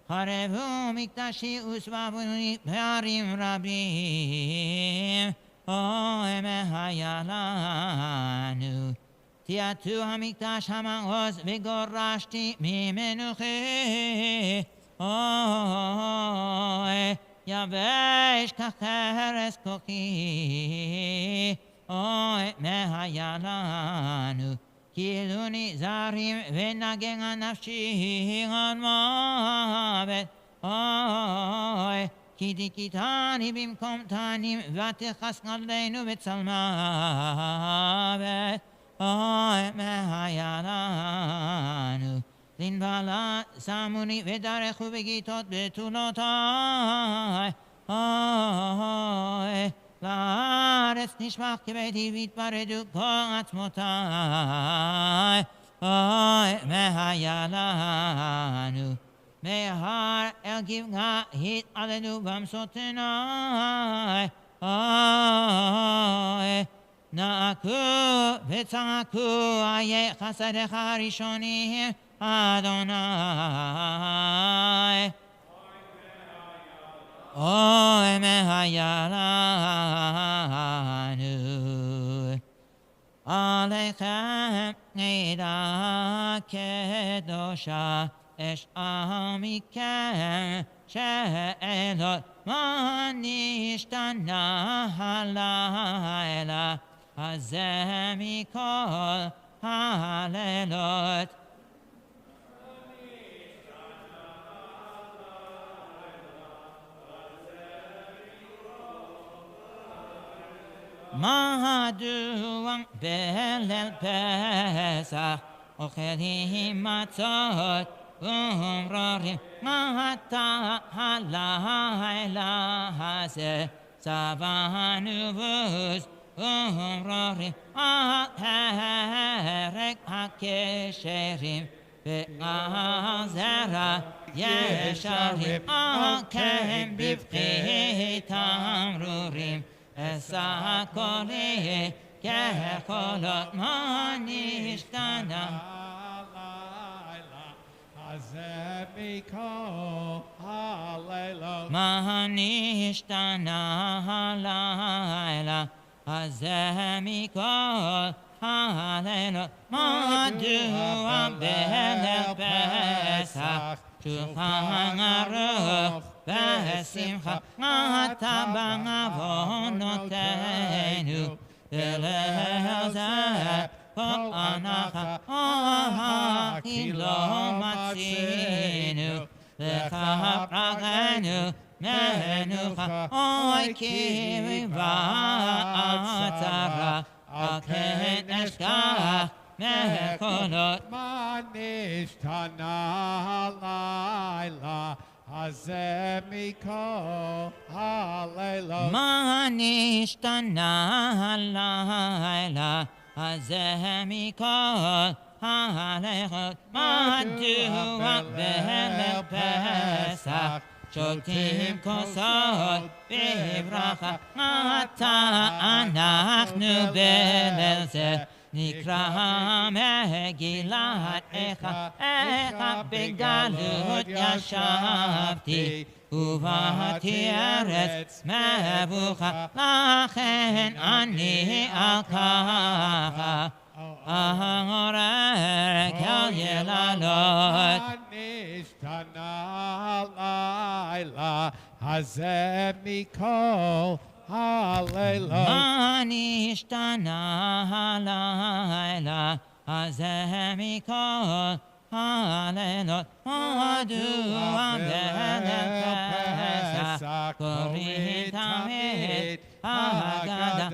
חרבו מקדשי וסבבוני פערים רבים, אוי, מהיה לנו. תיעתו המקדש המעוז וגורשתי ממנוחי. אוי, יבש כחרס כוחי. אוי, מהיה לנו. קילוני זרים ונגן הנפשי עד מוות. אוי, כי דיכיתני במקום תנים ותכס עלינו בצל מוות. אוי, מהיה לנו. לנבלה שמוני ודרכו בגיטות בתולותי. אוי, לארץ נשפך כביתי והתפרדו כל עצמותי. אוי, מהיה לנו. מהר אל גבעה התעללו במסותיני. אוי, נעקו וצעקו איה חסדיך הראשונים אדוני. אוי, מהיה לנו. עליכם עדה קדושה אש עמיקם שאלות מה נשתנה הלילה הזה מכל הלילות. מדוע בליל פסח אוכלים מצות ומרורים מתה הלילה הזה צבענו בוז ומרורים על הרג הקשרים ועל זרע ישרים על כן בבכי תמרורים אשא קולי כקולות מה נשתנה הזה מכל הלילות. מה נשתנה הלילה הזה מכל הלילות. מדוע בליל פסח שולחן ערוך בשמחה אתה בעוונותינו בליל זה כל הנחה כי לא מצינו לך פרענו מנוחה. אוי כי ועצרה על כן אשכח מקולות. מה נשתנה הלילה הזה מכל הלילות. מה נשתנה הלילה הזה מכל הלילות. מדוע בליל פסח שותים כוסות בברכה עתה אנחנו בליל זה נקרא מגילת איכה. איכה בגלות ישבתי ובאתי ארץ מבוכה לכן אני על ככה אעורר כל יללות. נשתנה הלילה הזה מכל הלילות. מה נשתנה הלילה הזה מכל הלילות. מדוע בליל פסח קוראים תמיד הגדה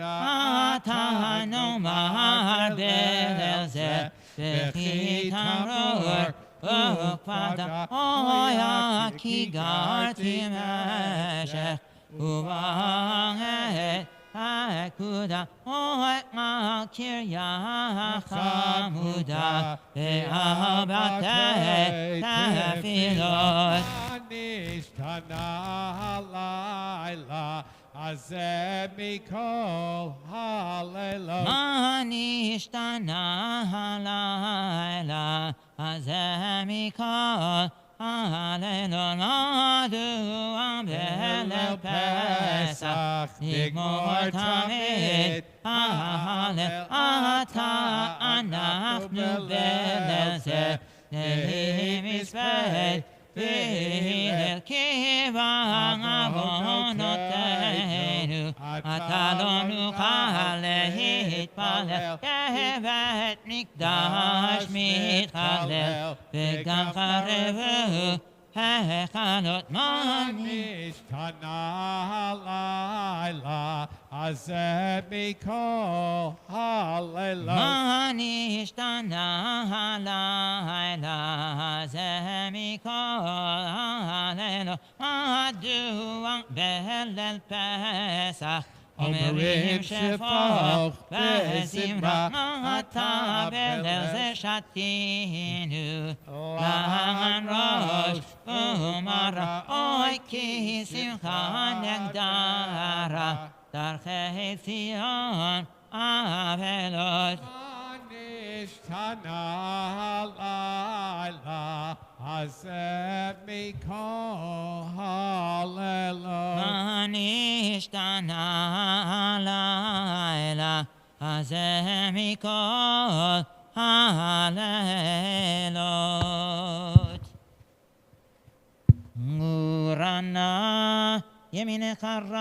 אתה נאמר בליל זה וכי תמרור וקפדה. אוי כי גרתי משך ובעת הקודה. אוי על קריה חמודה ועל בתי תפילות. נשתנה הלילה הזה מכל הלילות. מה נשתנה הלילה הזה מכל הלילות. מדוע בליל פסח נגמור תמיד Hallel ata anachnu beleze nehimispei V'hilel kivang avonotenu ata lo nuchal להתפלל כבית מקדש מתחלל וגם חרבו ההיכלות נשתנה הלילה הזה מכל הלילות. מה נשתנה הלילה הזה מכל הלילות? מדוע בליל פסח אומרים שפוך וזמרה מתה בליל זה שתינו לחן ראש ומרה אוי כי שמחה נגדרה דרכי ציון אבלות נשתנה הלילה הזה מכל הלילות. מה נשתנה הלילה הזה מכל הלילות. גורנה ימינך רמה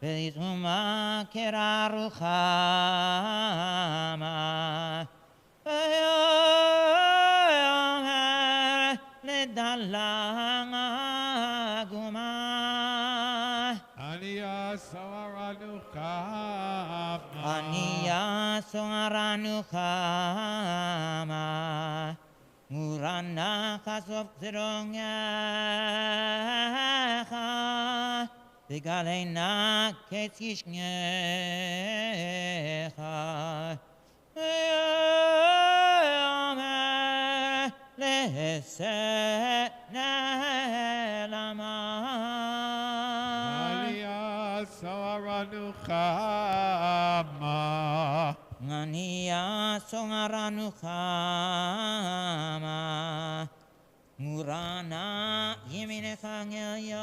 ולתרומה קרע רוחמה ויאמר לדלג עגומה ענייה סוערנו חמה ענייה סוערנו חמה גורנה חשוף גזרונך וגלנה קץ ישנך ויאמר לשאת נעלמה ענייה סוערנו חמה ענייה סוערנו חמה מורנה ימינך עליון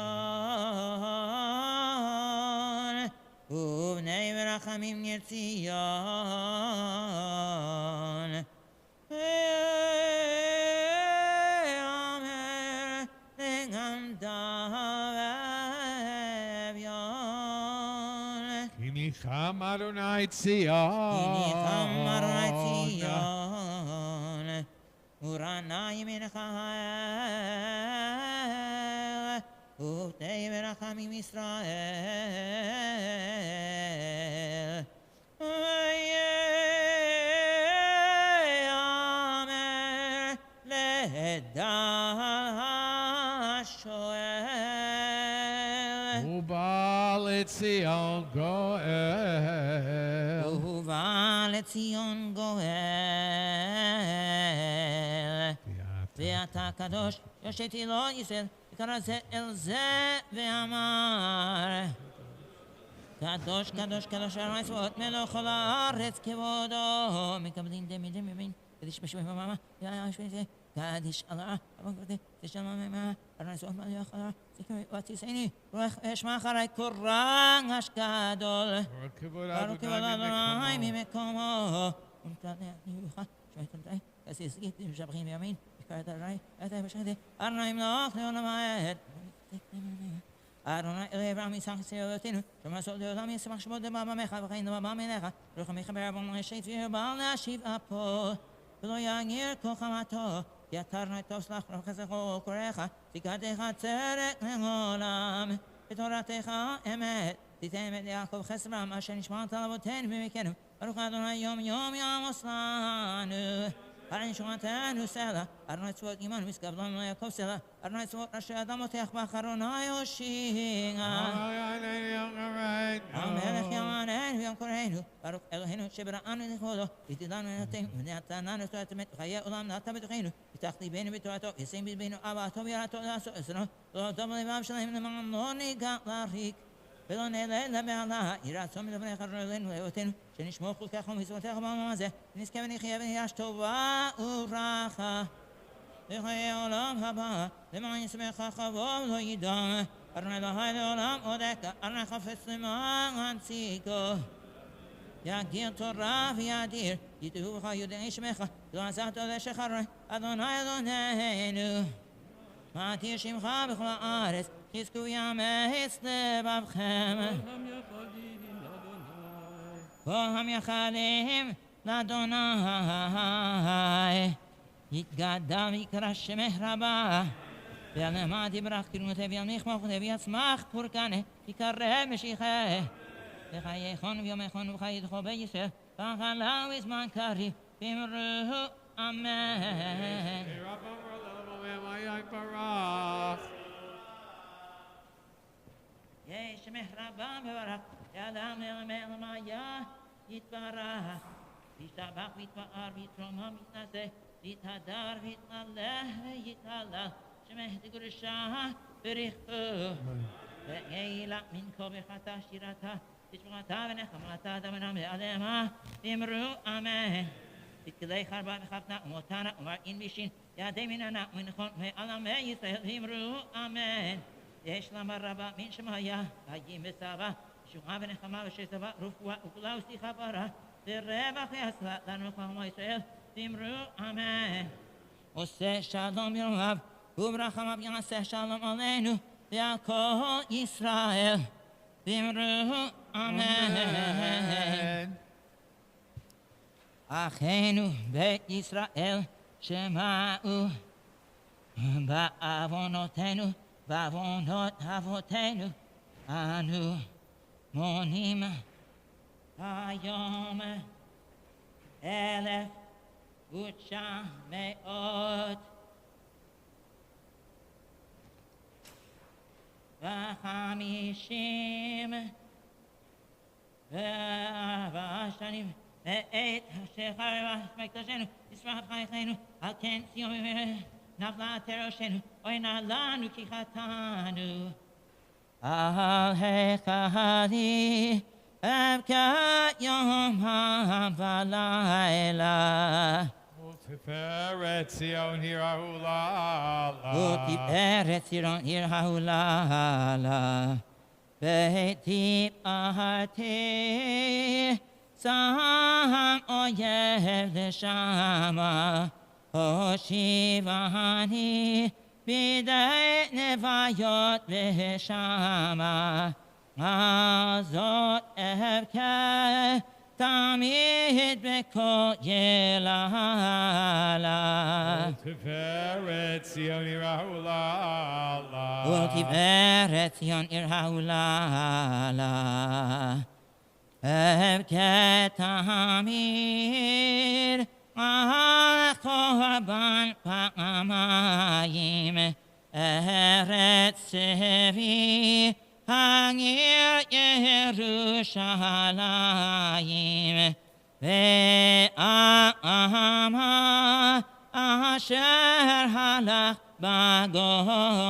ובני ורחמים ציון ויאמר לגמדה ואביון כי ניחם אדוני ציון כי ניחם אדוני ציון ורנה ימינך ובני ורחמים ישראל ויאמר לדל השואל ובא לציון גואל ובא לציון גואל ואתה קדוש יושתי לו ישראל וקרא זה אל זה ואמר קדוש קדוש קדוש הר צבאות מלך כל הארץ כבודו מקבלים דמים ימין קדיש בשמי במאמה קדיש אללה תשלם מה הר צבאות מלך כל הארץ ותישאני רוח אשמע אחרי קורש גדול ברוך כבוד אדוני ממקומו ונתניך שמעתם אסיסית משבחים ימין וקראת הרי אתה בשחתי אדוני ימלוך לעולם העד אדוני אלוהי אברהם יצחק ציונותינו שמסור לעולם ישמח שמו דבר במך וחיים דבר במלך רוח המחבר בו ראשית וירבל להשיב אפו ולא יגיר כל חמתו יתרנו את טוב סלח רוח זכור קורך תקדך צדק לעולם בתורתך אמת תיתן את יעקב חסרם אשר נשמעת לאבותינו ממכנו ברוך אדוני יום יום יעמוס לנו אדוני שומעתנו סלע אדוני צבאות עמנו משגב לנו ליעקב סלע אדוני צבאות ראשי אדמותיך באחרונה יושיע המלך יעננו ויום קוראנו ברוך אלוהינו שבראנו לכבודו ותדענו לנתנו ונתננו תורת אמת וחיי עולם נעתה בתוכנו פתח ליבנו בתורתו ישים בלבנו אהבתו ויראתו לעשות עזרו לא טוב לבב שלהם למען לא ניגע לריק ולא נעלה לבעלה יראת צום לבני חרון אלינו לאהותינו שנשמור חוקך ומצוותיך בעולם הזה ונזכה ונחיה ונהיה טובה וברכה לחיי העולם הבא למען ישמח כבוד לא ידע Adonai Elohai leolam odeka, Adonai chafetz למען צדקו. יגדיר תורה וידיר, ידעוך יודעי שמך, לא עזרת לשחרר, אדוני אלוהינו. מעתיר שמך בכל הארץ, חזקו יאמץ לבבכם. כל המייחלים לאדוני, יתגדל ויקרא שמך רבה. ולמד יברך קרנותי וילמיך מלכותי ויצמח פורקנה, יקרב משיחה. וחייכון ויומכון וחייתכו בישראל, וחלה וזמן קריב, ואמרו אמן. יש שמך רבה מברך, ידם למעיה יתברך. וישתבח ויתפאר ויתרומם ויתנשא, ויתהדר ויתהלל ויתהלל, שמך תקדושה ברכתו. ויעילה מן כה ברכתה שירתה, תשמעתה ונחמתה דמנה מעלמה, ואמרו אמן. תתגלי חרבה וחפנה ומותנה ומרעין בישין, ידי מננה ונכון מעלמי ישראל, ואמרו אמן. יש למה רבה מן שמיה, חיים וסבא, שועה ונחמה ושסבה, רפואה וכולה ושליחה פרה, ורווח והצלה לנו כמו ישראל, ואמרו אמן. עושה שלום ירמיו, וברחמיו יעשה שלום עלינו, ועל כל ישראל, ואמרו אמן. אחינו בית ישראל שמעו בעוונותינו בעוונות אבותינו אנו מונים היום 1954 שנים ועת שחרבה מקדשנו, ישמח חייכנו, על כן ציון נפלה תירושנו, אוי נא לנו כי חטאנו. על החלי אבכה יומם ולילה. ותפארת ציון עיר ההוללה. ותפארת ציון עיר ההוללה. ותפארתי שם אויב לשמה, הושיבני בידי נוויות ושמה. הזאת אבכה תמיד בכל יללה. ותפארת ציון עיר ההוללה. ותפארת ציון עיר ההוללה. אבכה תמיד על קורבן פעמיים, ארץ צבי העיר ירושלים, ועמה אשר הלך בגולה.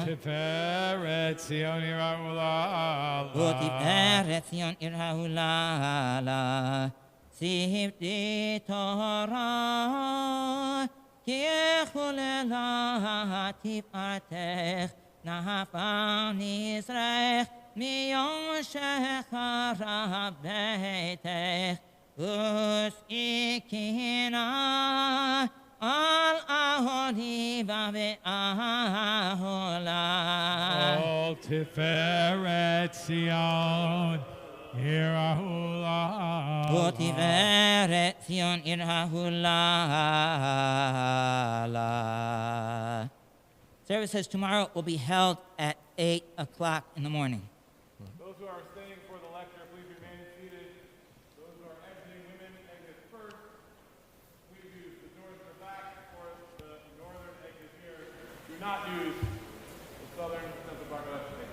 ותפארת ציון עיר ההוללה. ותפארת ציון עיר ההוללה. שפתי תורה כי חוללה תפארתך, נפל נזרך מיום שחרב ביתך, ושאי קינה על אהוליבה ואהולה. כל תפארת ציון עיר ההוללה. ותפארת ציון עיר ההוללה. Services tomorrow will be held at 8 o'clock in the morning. Those who are staying for the lecture, please remain seated. Those who are exiting, women exit first. Please use the doors in the back or the northern exit here. Do not use the southern Santa Barbara exit.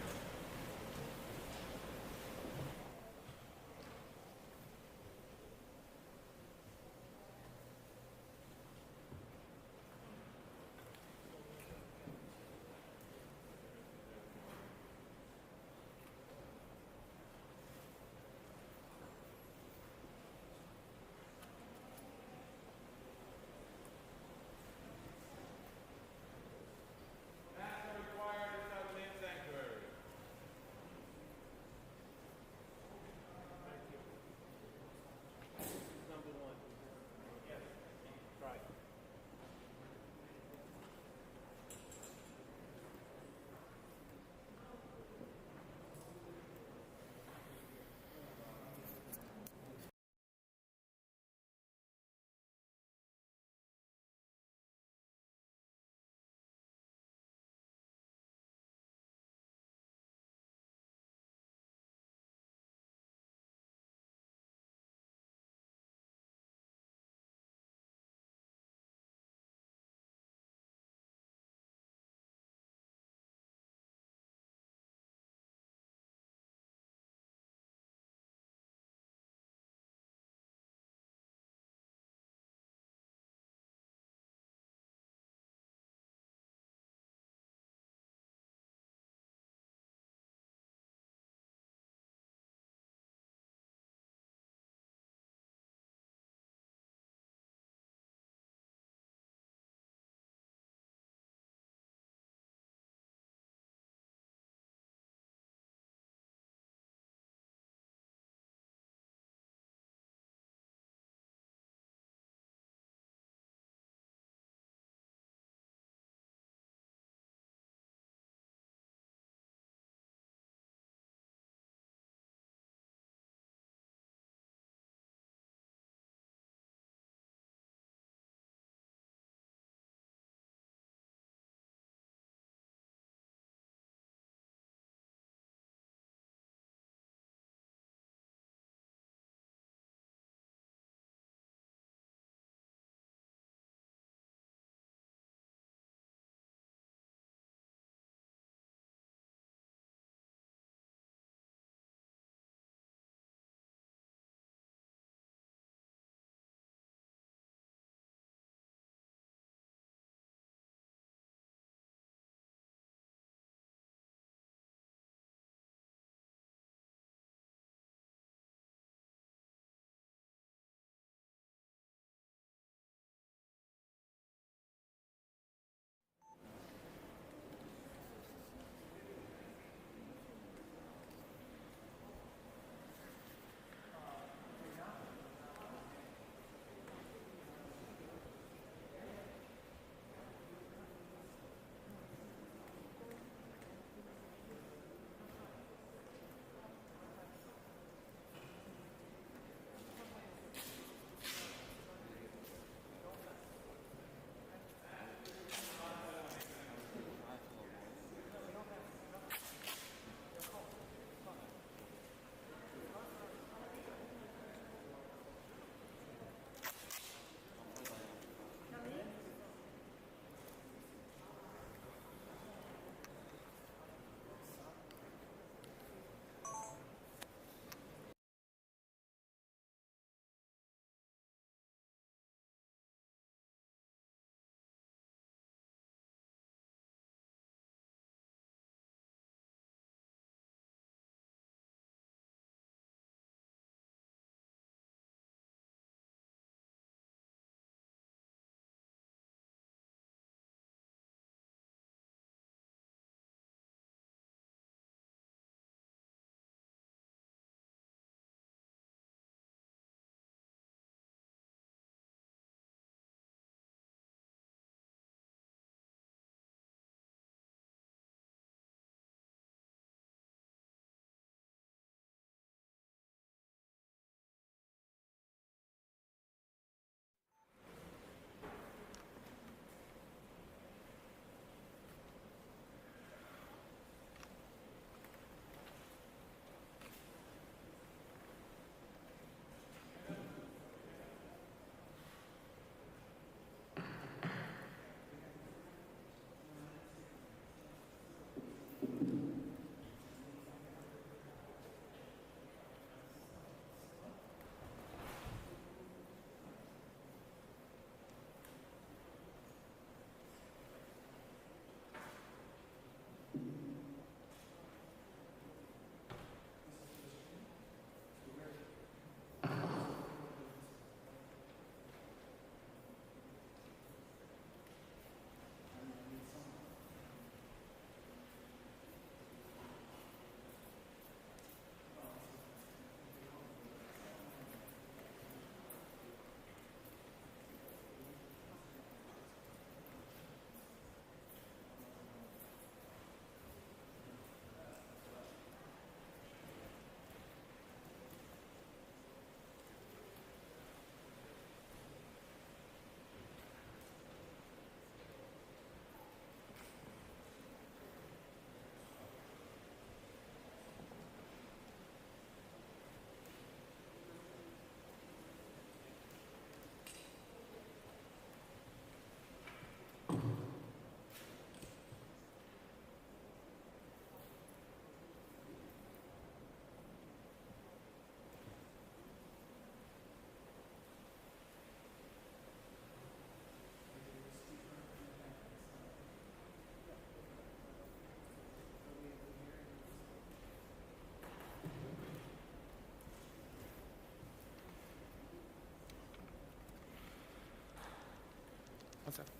One second.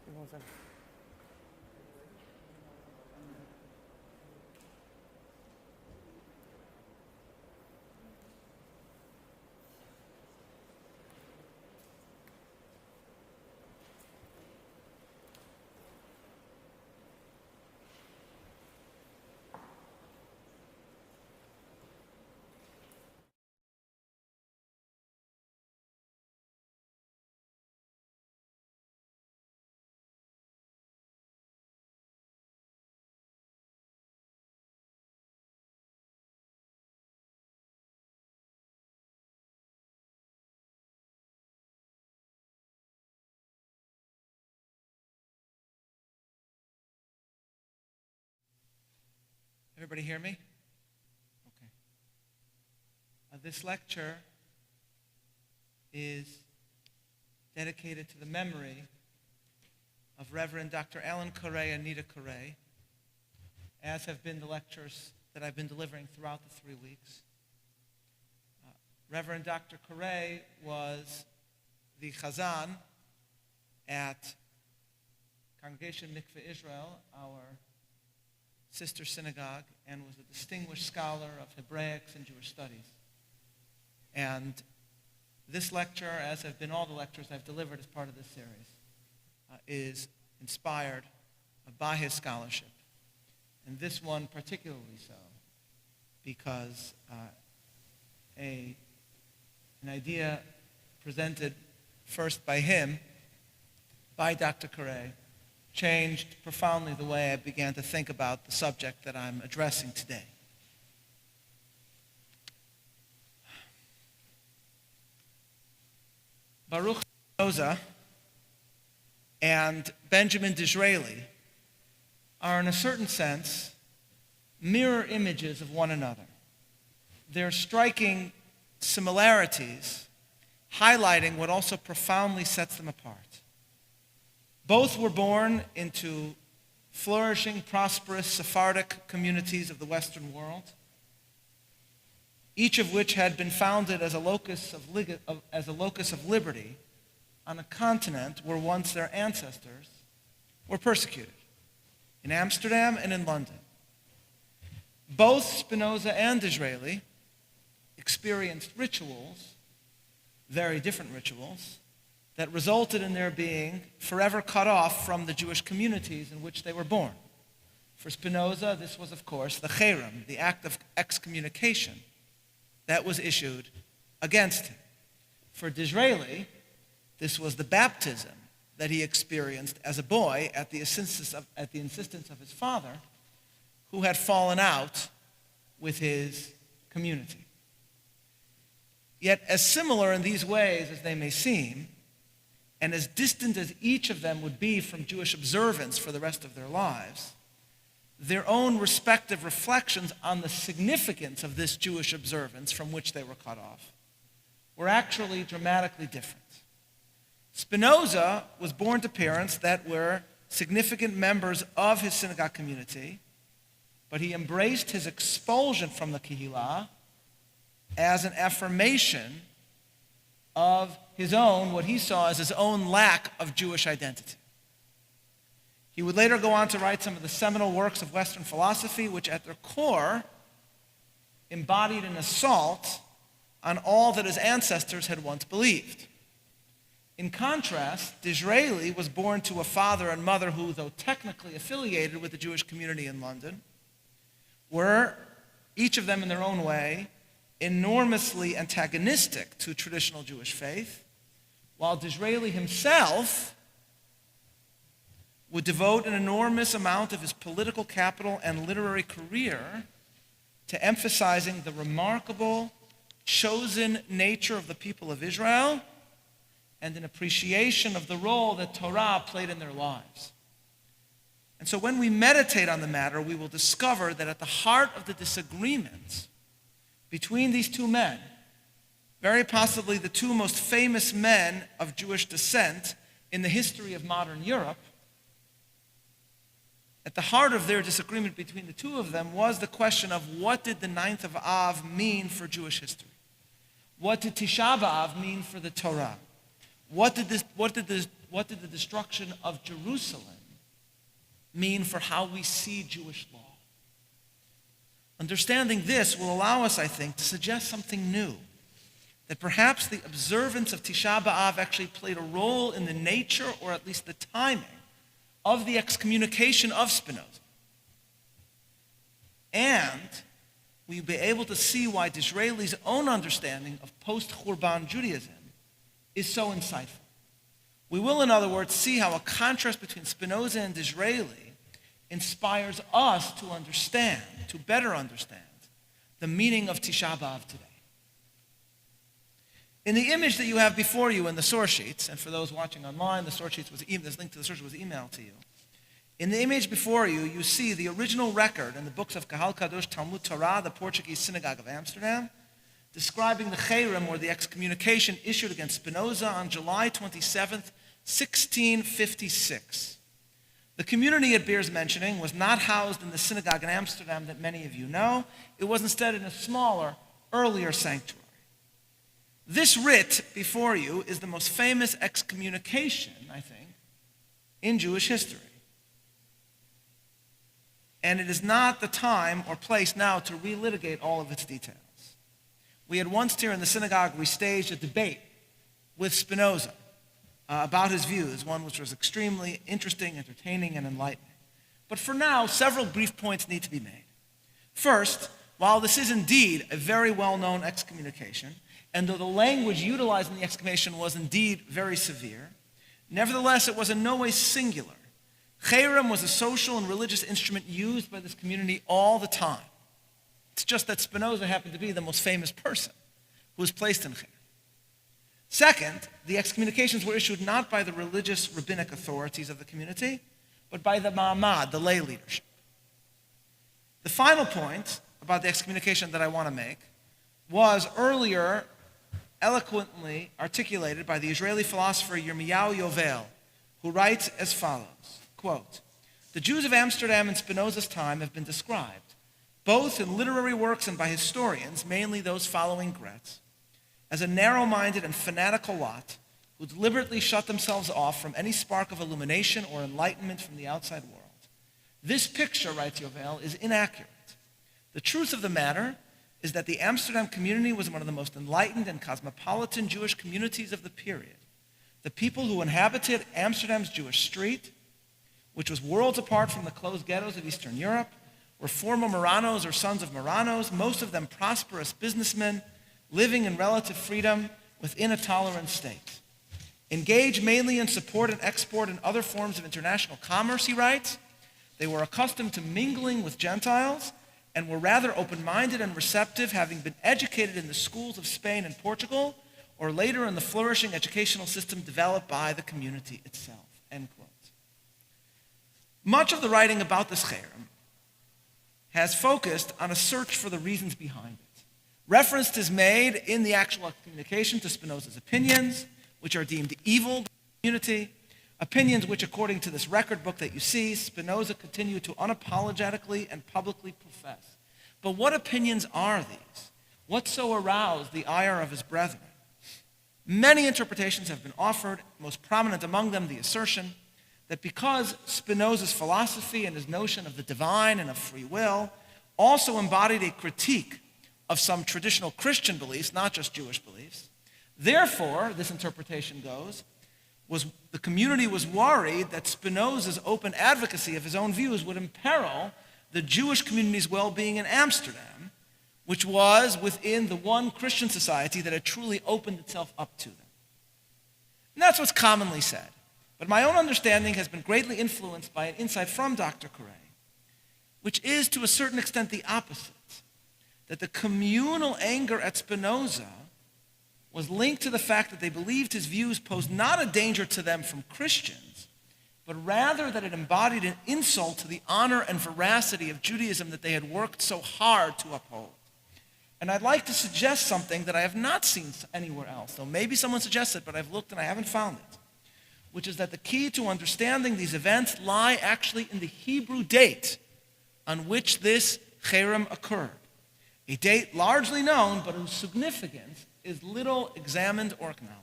Give me 1 second. Everybody hear me? Okay. This lecture is dedicated to the memory of Reverend Dr. Alan Correa and Nita Correa, as have been the lectures that I've been delivering throughout the 3 weeks. Reverend Dr. Correa was the chazan at Congregation Mikveh Israel, our sister synagogue, and was a distinguished scholar of Hebraics and Jewish studies. And this lecture, as have been all the lectures I've delivered as part of this series, is inspired by his scholarship. And this one particularly so, because an idea presented first by him, by Dr. Correa, changed profoundly the way I began to think about the subject that I'm addressing today. Baruch Spinoza and Benjamin Disraeli are, in a certain sense, mirror images of one another. Their striking similarities highlighting what also profoundly sets them apart. Both were born into flourishing, prosperous Sephardic communities of the Western world, each of which had been founded as a locus of liberty on a continent where once their ancestors were persecuted, in Amsterdam and in London. Both Spinoza and Disraeli experienced rituals, very different rituals, that resulted in their being forever cut off from the Jewish communities in which they were born. For Spinoza, this was, of course, the cherem, the act of excommunication that was issued against him. For Disraeli, this was the baptism that he experienced as a boy at the insistence of his father, who had fallen out with his community. Yet, as similar in these ways as they may seem, and as distant as each of them would be from Jewish observance for the rest of their lives, their own respective reflections on the significance of this Jewish observance from which they were cut off were actually dramatically different. Spinoza was born to parents that were significant members of his synagogue community, but he embraced his expulsion from the Kehillah as an affirmation of his own, what he saw as his own lack of Jewish identity. He would later go on to write some of the seminal works of Western philosophy, which at their core embodied an assault on all that his ancestors had once believed. In contrast, Disraeli was born to a father and mother who, though technically affiliated with the Jewish community in London, were, each of them in their own way, enormously antagonistic to traditional Jewish faith, while Disraeli himself would devote an enormous amount of his political capital and literary career to emphasizing the remarkable, chosen nature of the people of Israel and an appreciation of the role that Torah played in their lives. And so when we meditate on the matter, we will discover that at the heart of the disagreements between these two men, very possibly the two most famous men of Jewish descent in the history of modern Europe, at the heart of their disagreement between the two of them was the question of what did the 9th of Av mean for Jewish history? What did Tisha B'Av mean for the Torah? What did the destruction of Jerusalem mean for how we see Jewish law? Understanding this will allow us, I think, to suggest something new. That perhaps the observance of Tisha B'Av actually played a role in the nature, or at least the timing, of the excommunication of Spinoza. And we'll be able to see why Disraeli's own understanding of post-Churban Judaism is so insightful. We will, in other words, see how a contrast between Spinoza and Disraeli inspires us to understand, to better understand, the meaning of Tisha B'Av today. In the image that you have before you in the source sheets, and for those watching online, this link to the source sheet was emailed to you. In the image before you, you see the original record in the books of Kahal Kadosh Talmud Torah, the Portuguese Synagogue of Amsterdam, describing the cherem, or the excommunication, issued against Spinoza on July 27th, 1656. The community, it bears mentioning, was not housed in the synagogue in Amsterdam that many of you know. It was instead in a smaller, earlier sanctuary. This writ before you is the most famous excommunication, I think, in Jewish history. And it is not the time or place now to relitigate all of its details. We had once here in the synagogue restaged a debate with Spinoza about his views, one which was extremely interesting, entertaining, and enlightening. But for now, several brief points need to be made. First, while this is indeed a very well-known excommunication, and though the language utilized in the excommunication was indeed very severe, nevertheless it was in no way singular. Cherem was a social and religious instrument used by this community all the time. It's just that Spinoza happened to be the most famous person who was placed in Cherem. Second, the excommunications were issued not by the religious rabbinic authorities of the community, but by the ma'amad, the lay leadership. The final point about the excommunication that I want to make was earlier eloquently articulated by the Israeli philosopher Yirmiyahu Yovel, who writes as follows, quote, "The Jews of Amsterdam in Spinoza's time have been described, both in literary works and by historians, mainly those following Gretz, as a narrow-minded and fanatical lot who deliberately shut themselves off from any spark of illumination or enlightenment from the outside world. This picture," writes Yovel, "is inaccurate. The truth of the matter is that the Amsterdam community was one of the most enlightened and cosmopolitan Jewish communities of the period. The people who inhabited Amsterdam's Jewish street, which was worlds apart from the closed ghettos of Eastern Europe, were former Marranos or sons of Marranos, most of them prosperous businessmen, living in relative freedom within a tolerant state. Engaged mainly in support and export and other forms of international commerce," he writes, "they were accustomed to mingling with Gentiles and were rather open-minded and receptive, having been educated in the schools of Spain and Portugal, or later in the flourishing educational system developed by the community itself." End quote. Much of the writing about this cherem has focused on a search for the reasons behind it. Reference is made in the actual excommunication to Spinoza's opinions, which are deemed evil by the community, opinions which, according to this record book that you see, Spinoza continued to unapologetically and publicly profess. But what opinions are these? What so aroused the ire of his brethren? Many interpretations have been offered, most prominent among them the assertion that because Spinoza's philosophy and his notion of the divine and of free will also embodied a critique of some traditional Christian beliefs, not just Jewish beliefs, therefore, this interpretation goes, the community was worried that Spinoza's open advocacy of his own views would imperil the Jewish community's well-being in Amsterdam, which was within the one Christian society that had truly opened itself up to them. And that's what's commonly said. But my own understanding has been greatly influenced by an insight from Dr. Correa, which is to a certain extent the opposite, that the communal anger at Spinoza was linked to the fact that they believed his views posed not a danger to them from Christians, but rather that it embodied an insult to the honor and veracity of Judaism that they had worked so hard to uphold. And I'd like to suggest something that I have not seen anywhere else, though maybe someone suggests it, but I've looked and I haven't found it, which is that the key to understanding these events lie actually in the Hebrew date on which this cherem occurred, a date largely known, but whose significance is little examined or acknowledged.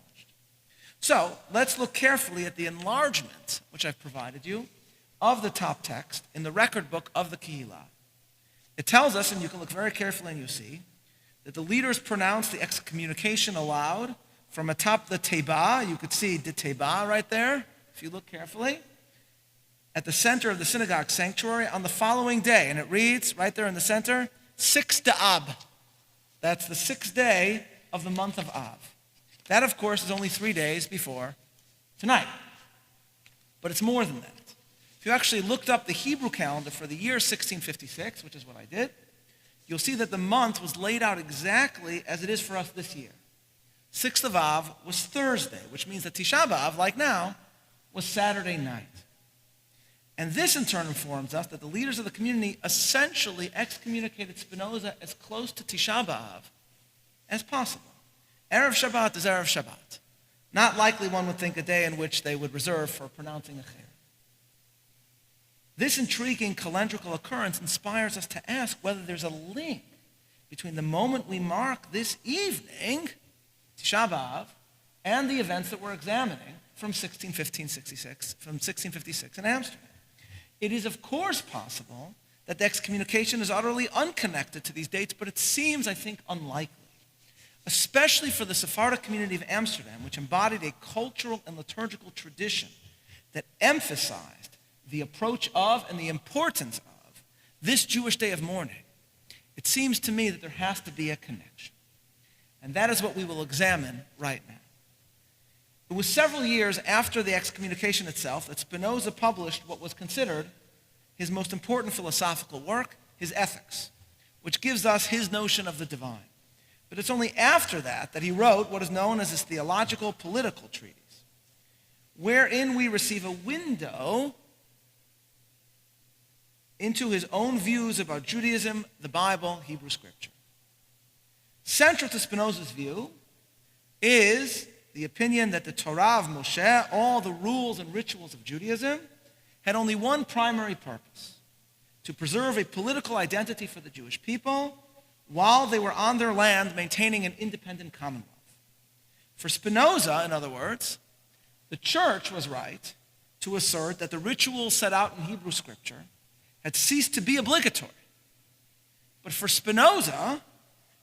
So let's look carefully at the enlargement, which I've provided you, of the top text in the record book of the Kehillah. It tells us, and you can look very carefully and you see, that the leaders pronounced the excommunication aloud from atop the Teba. You could see the Teba right there, if you look carefully, at the center of the synagogue sanctuary on the following day. And it reads, right there in the center, 6th Av. That's the 6th day of the month of Av. That, of course, is only 3 days before tonight. But it's more than that. If you actually looked up the Hebrew calendar for the year 1656, which is what I did, you'll see that the month was laid out exactly as it is for us this year. 6th of Av was Thursday, which means that Tisha B'Av, like now, was Saturday night. And this in turn informs us that the leaders of the community essentially excommunicated Spinoza as close to Tisha B'Av as possible. Erev Shabbat is Erev Shabbat. Not likely, one would think, a day in which they would reserve for pronouncing a cher. This intriguing calendrical occurrence inspires us to ask whether there's a link between the moment we mark this evening, Tisha B'Av, and the events that we're examining from 1656 in Amsterdam. It is, of course, possible that the excommunication is utterly unconnected to these dates, but it seems, I think, unlikely, especially for the Sephardic community of Amsterdam, which embodied a cultural and liturgical tradition that emphasized the approach of and the importance of this Jewish day of mourning. It seems to me that there has to be a connection. And that is what we will examine right now. It was several years after the excommunication itself that Spinoza published what was considered his most important philosophical work, his Ethics, which gives us his notion of the divine. But it's only after that that he wrote what is known as his theological political treatise, wherein we receive a window into his own views about Judaism, the Bible, Hebrew Scripture. Central to Spinoza's view is the opinion that the Torah of Moshe, all the rules and rituals of Judaism, had only one primary purpose: to preserve a political identity for the Jewish people while they were on their land maintaining an independent commonwealth. For Spinoza, in other words, the church was right to assert that the rituals set out in Hebrew Scripture had ceased to be obligatory. But for Spinoza,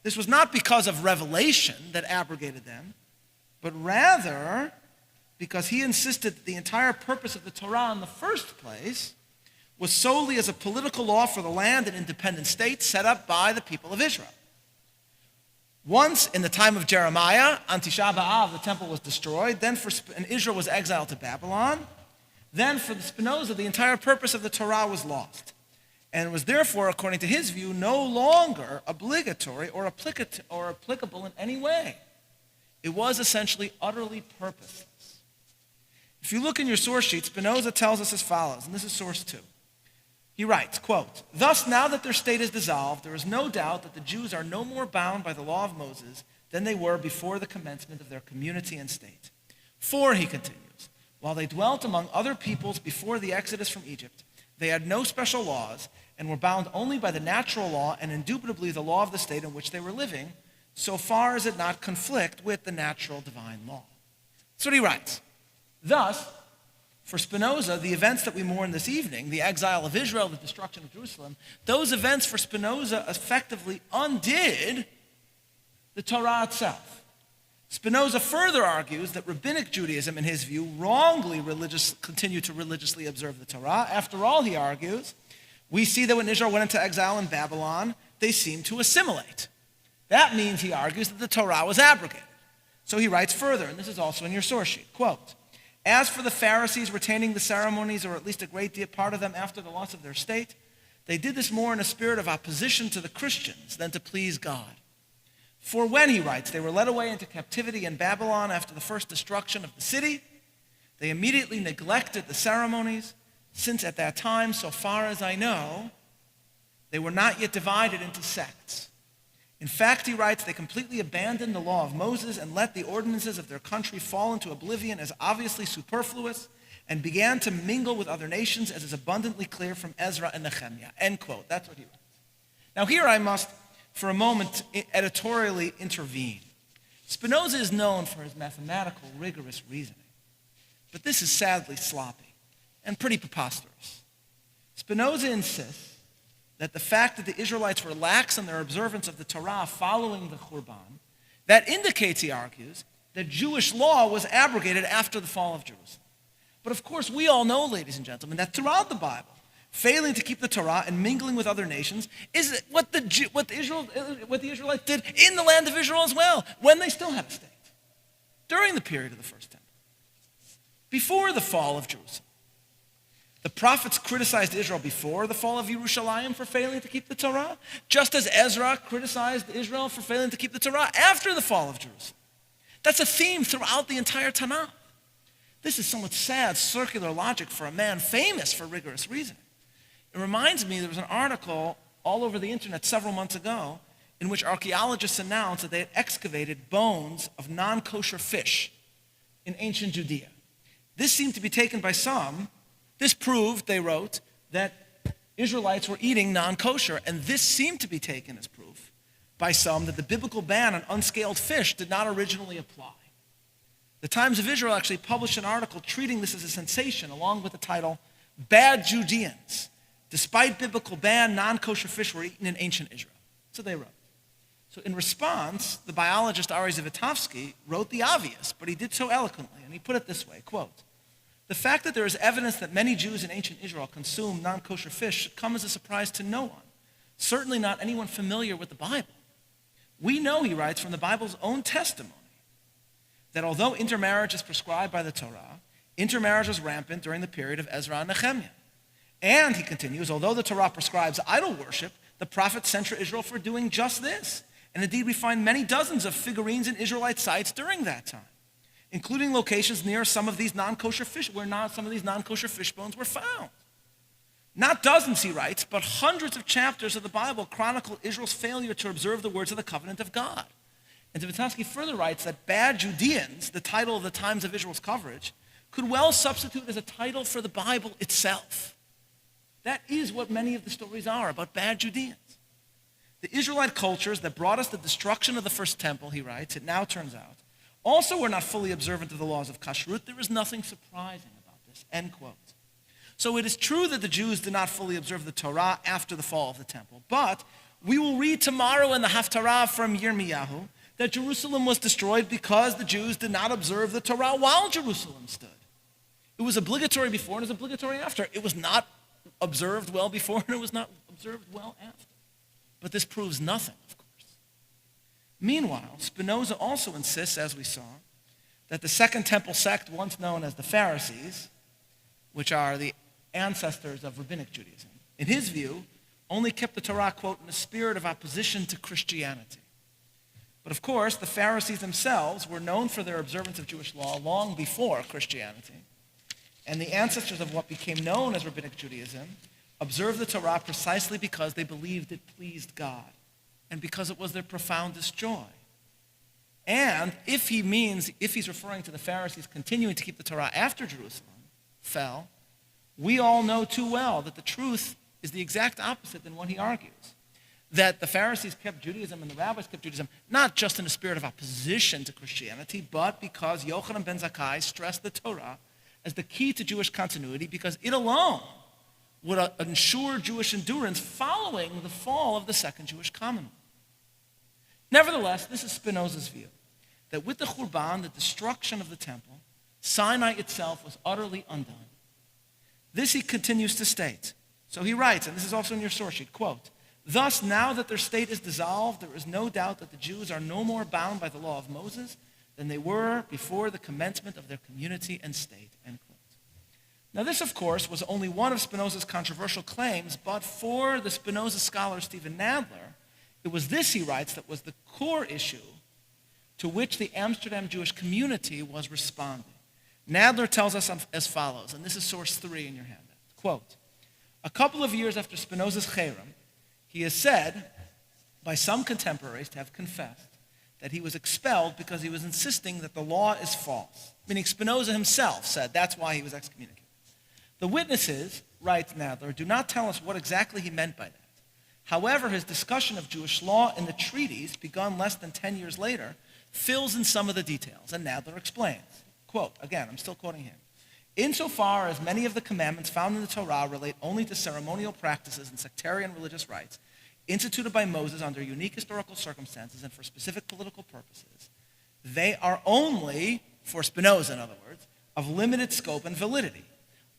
this was not because of revelation that abrogated them, but rather because he insisted that the entire purpose of the Torah in the first place was solely as a political law for the land and independent state set up by the people of Israel. Once, in the time of Jeremiah, on Tisha B'Av, the temple was destroyed, and Israel was exiled to Babylon. Then, for Spinoza, the entire purpose of the Torah was lost, and was therefore, according to his view, no longer obligatory or applicable in any way. It was essentially utterly purposeless. If you look in your source sheet, Spinoza tells us as follows, and this is source 2. He writes, quote, "Thus, now that their state is dissolved, there is no doubt that the Jews are no more bound by the law of Moses than they were before the commencement of their community and state. For," he continues, "while they dwelt among other peoples before the exodus from Egypt, they had no special laws and were bound only by the natural law and indubitably the law of the state in which they were living, so far as it not conflict with the natural divine law." That's what he writes. Thus, for Spinoza, the events that we mourn this evening, the exile of Israel, the destruction of Jerusalem, those events for Spinoza effectively undid the Torah itself. Spinoza further argues that rabbinic Judaism, in his view, wrongly continued to religiously observe the Torah. After all, he argues, we see that when Israel went into exile in Babylon, they seemed to assimilate. That means, he argues, that the Torah was abrogated. So he writes further, and this is also in your source sheet, quote, "As for the Pharisees retaining the ceremonies, or at least a great part of them after the loss of their state, they did this more in a spirit of opposition to the Christians than to please God. For when," he writes, "they were led away into captivity in Babylon after the first destruction of the city, they immediately neglected the ceremonies, since at that time, so far as I know, they were not yet divided into sects. In fact," he writes, "they completely abandoned the law of Moses and let the ordinances of their country fall into oblivion as obviously superfluous and began to mingle with other nations, as is abundantly clear from Ezra and Nehemiah." End quote. That's what he writes. Now here I must, for a moment, editorially intervene. Spinoza is known for his mathematical, rigorous reasoning. But this is sadly sloppy and pretty preposterous. Spinoza insists that the fact that the Israelites were lax in their observance of the Torah following the Churban, that indicates, he argues, that Jewish law was abrogated after the fall of Jerusalem. But of course, we all know, ladies and gentlemen, that throughout the Bible, failing to keep the Torah and mingling with other nations is what the Israelites did in the land of Israel as well, when they still had a state, during the period of the First Temple, before the fall of Jerusalem. The prophets criticized Israel before the fall of Yerushalayim for failing to keep the Torah, just as Ezra criticized Israel for failing to keep the Torah after the fall of Jerusalem. That's a theme throughout the entire Tanakh. This is somewhat sad circular logic for a man famous for rigorous reasoning. It reminds me, there was an article all over the internet several months ago in which archaeologists announced that they had excavated bones of non-kosher fish in ancient Judea. This seemed to be taken by some. This proved, they wrote, that Israelites were eating non-kosher, and this seemed to be taken as proof by some that the biblical ban on unscaled fish did not originally apply. The Times of Israel actually published an article treating this as a sensation, along with the title, "Bad Judeans. Despite biblical ban, non-kosher fish were eaten in ancient Israel." So they wrote. So in response, the biologist Ari Zivotofsky wrote the obvious, but he did so eloquently, and he put it this way, quote, "The fact that there is evidence that many Jews in ancient Israel consume non-kosher fish should come as a surprise to no one, certainly not anyone familiar with the Bible. We know," he writes, "from the Bible's own testimony, that although intermarriage is prescribed by the Torah, intermarriage was rampant during the period of Ezra and Nehemiah. And," he continues, "although the Torah prescribes idol worship, the prophets censure Israel for doing just this. And indeed, we find many dozens of figurines in Israelite sites during that time, including locations near some of these non-kosher fish, where some of these non-kosher fish bones were found. Not dozens," he writes, "but hundreds of chapters of the Bible chronicle Israel's failure to observe the words of the covenant of God." And Zivotofsky further writes that "Bad Judeans," the title of the Times of Israel's coverage, could well substitute as a title for the Bible itself. That is what many of the stories are, about bad Judeans. The Israelite cultures that brought us the destruction of the First Temple, he writes, it now turns out, also were not fully observant of the laws of kashrut. There is nothing surprising about this, end quote. So it is true that the Jews did not fully observe the Torah after the fall of the temple, but we will read tomorrow in the Haftarah from Yirmiyahu that Jerusalem was destroyed because the Jews did not observe the Torah while Jerusalem stood. It was obligatory before and it was obligatory after. It was not observed well before and it was not observed well after. But this proves nothing, of course. Meanwhile, Spinoza also insists, as we saw, that the Second Temple sect, once known as the Pharisees, which are the ancestors of Rabbinic Judaism, in his view, only kept the Torah, quote, in a spirit of opposition to Christianity. But of course, the Pharisees themselves were known for their observance of Jewish law long before Christianity. And the ancestors of what became known as Rabbinic Judaism observed the Torah precisely because they believed it pleased God and because it was their profoundest joy. And if he's referring to the Pharisees continuing to keep the Torah after Jerusalem fell, we all know too well that the truth is the exact opposite than what he argues. That the Pharisees kept Judaism and the rabbis kept Judaism not just in a spirit of opposition to Christianity, but because Yochanan ben Zakkai stressed the Torah as the key to Jewish continuity, because it alone would ensure Jewish endurance following the fall of the Second Jewish Commonwealth. Nevertheless, this is Spinoza's view, that with the Churban, the destruction of the temple, Sinai itself was utterly undone. This he continues to state. So he writes, and this is also in your source sheet, quote, "Thus, now that their state is dissolved, there is no doubt that the Jews are no more bound by the law of Moses than they were before the commencement of their community and state," end quote. Now this, of course, was only one of Spinoza's controversial claims, but for the Spinoza scholar Stephen Nadler, it was this, he writes, that was the core issue to which the Amsterdam Jewish community was responding. Nadler tells us as follows, and this is source 3 in your handout, quote, "A couple of years after Spinoza's Cherem, he is said by some contemporaries to have confessed that he was expelled because he was insisting that the law is false," meaning Spinoza himself said that's why he was excommunicated. "The witnesses," writes Nadler, "do not tell us what exactly he meant by that. However, his discussion of Jewish law in the treatise, begun less than 10 years later, fills in some of the details, and Nadler explains. Quote, again, I'm still quoting him. Insofar as many of the commandments found in the Torah relate only to ceremonial practices and sectarian religious rites instituted by Moses under unique historical circumstances and for specific political purposes, they are only, for Spinoza in other words, of limited scope and validity.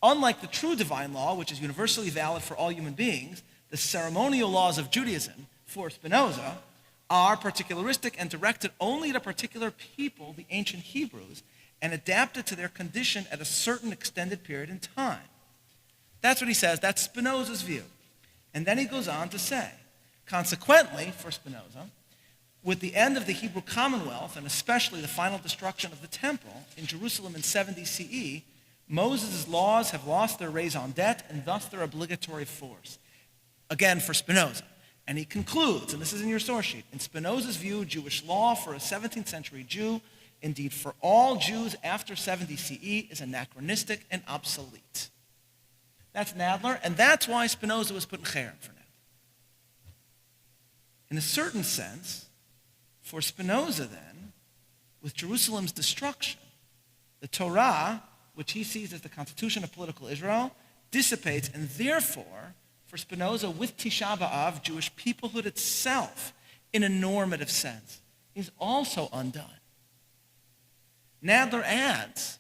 Unlike the true divine law, which is universally valid for all human beings, the ceremonial laws of Judaism, for Spinoza, are particularistic and directed only at a particular people, the ancient Hebrews, and adapted to their condition at a certain extended period in time. That's what he says. That's Spinoza's view. And then he goes on to say, consequently, for Spinoza, with the end of the Hebrew Commonwealth, and especially the final destruction of the temple in Jerusalem in 70 CE, Moses' laws have lost their raison d'etre and thus their obligatory force. Again, for Spinoza. And he concludes, and this is in your source sheet, in Spinoza's view, Jewish law for a 17th century Jew, indeed for all Jews after 70 CE, is anachronistic and obsolete. That's Nadler, and that's why Spinoza was put in Cherem for Nadler. In a certain sense, for Spinoza then, with Jerusalem's destruction, the Torah, which he sees as the constitution of political Israel, dissipates, and therefore, for Spinoza, with Tisha B'Av, Jewish peoplehood itself, in a normative sense, is also undone. Nadler adds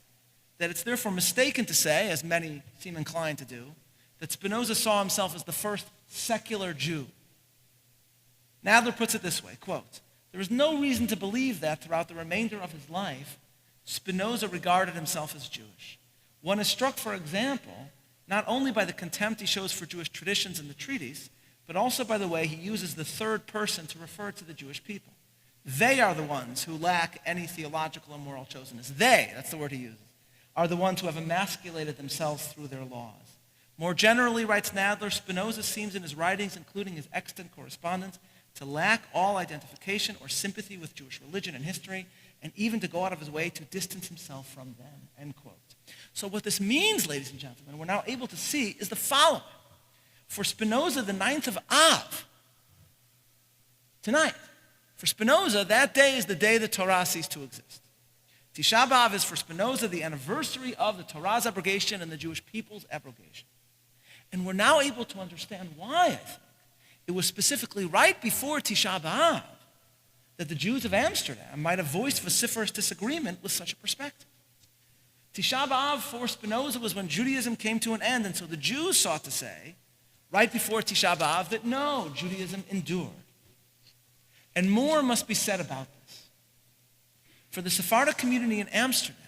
that it's therefore mistaken to say, as many seem inclined to do, that Spinoza saw himself as the first secular Jew. Nadler puts it this way, quote, there is no reason to believe that throughout the remainder of his life, Spinoza regarded himself as Jewish. One is struck, for example, not only by the contempt he shows for Jewish traditions in the treatise, but also by the way he uses the third person to refer to the Jewish people. They are the ones who lack any theological and moral chosenness. They, that's the word he uses, are the ones who have emasculated themselves through their laws. More generally, writes Nadler, Spinoza seems in his writings, including his extant correspondence, to lack all identification or sympathy with Jewish religion and history, and even to go out of his way to distance himself from them, end quote. So what this means, ladies and gentlemen, we're now able to see is the following. For Spinoza, the 9th of Av, tonight, for Spinoza, that day is the day the Torah ceased to exist. Tisha B'Av is for Spinoza the anniversary of the Torah's abrogation and the Jewish people's abrogation. And we're now able to understand why, I think, it was specifically right before Tisha B'Av that the Jews of Amsterdam might have voiced vociferous disagreement with such a perspective. Tisha B'Av for Spinoza was when Judaism came to an end, and so the Jews sought to say, right before Tisha B'Av, that no, Judaism endured. And more must be said about this. For the Sephardic community in Amsterdam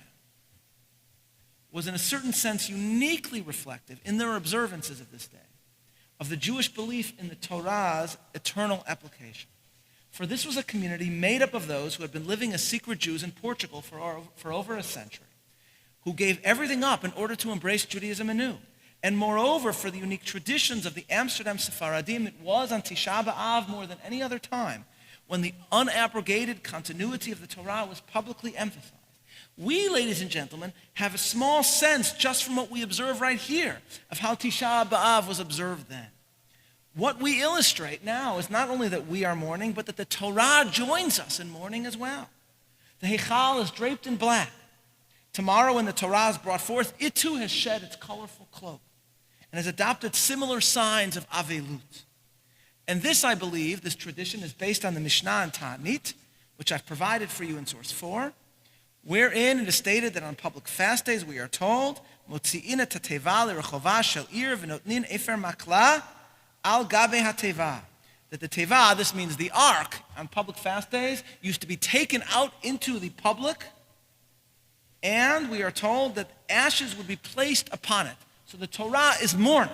was in a certain sense uniquely reflective in their observances of this day of the Jewish belief in the Torah's eternal application. For this was a community made up of those who had been living as secret Jews in Portugal for over a century, who gave everything up in order to embrace Judaism anew. And moreover, for the unique traditions of the Amsterdam Sephardim, it was on Tisha B'Av more than any other time when the unabrogated continuity of the Torah was publicly emphasized. We, ladies and gentlemen, have a small sense, just from what we observe right here, of how Tisha B'Av was observed then. What we illustrate now is not only that we are mourning, but that the Torah joins us in mourning as well. The Heichal is draped in black. Tomorrow, when the Torah is brought forth, it too has shed its colorful cloak and has adopted similar signs of Avelut. And this, I believe, this tradition is based on the Mishnah and Ta'anit, which I've provided for you in source 4, wherein it is stated that on public fast days we are told, Motzi'ina tateva l'rechovah shel ir v'notnin efer makla al gabe hateva. That the teva, this means the ark, on public fast days, used to be taken out into the public, and we are told that ashes would be placed upon it. So the Torah is mourning.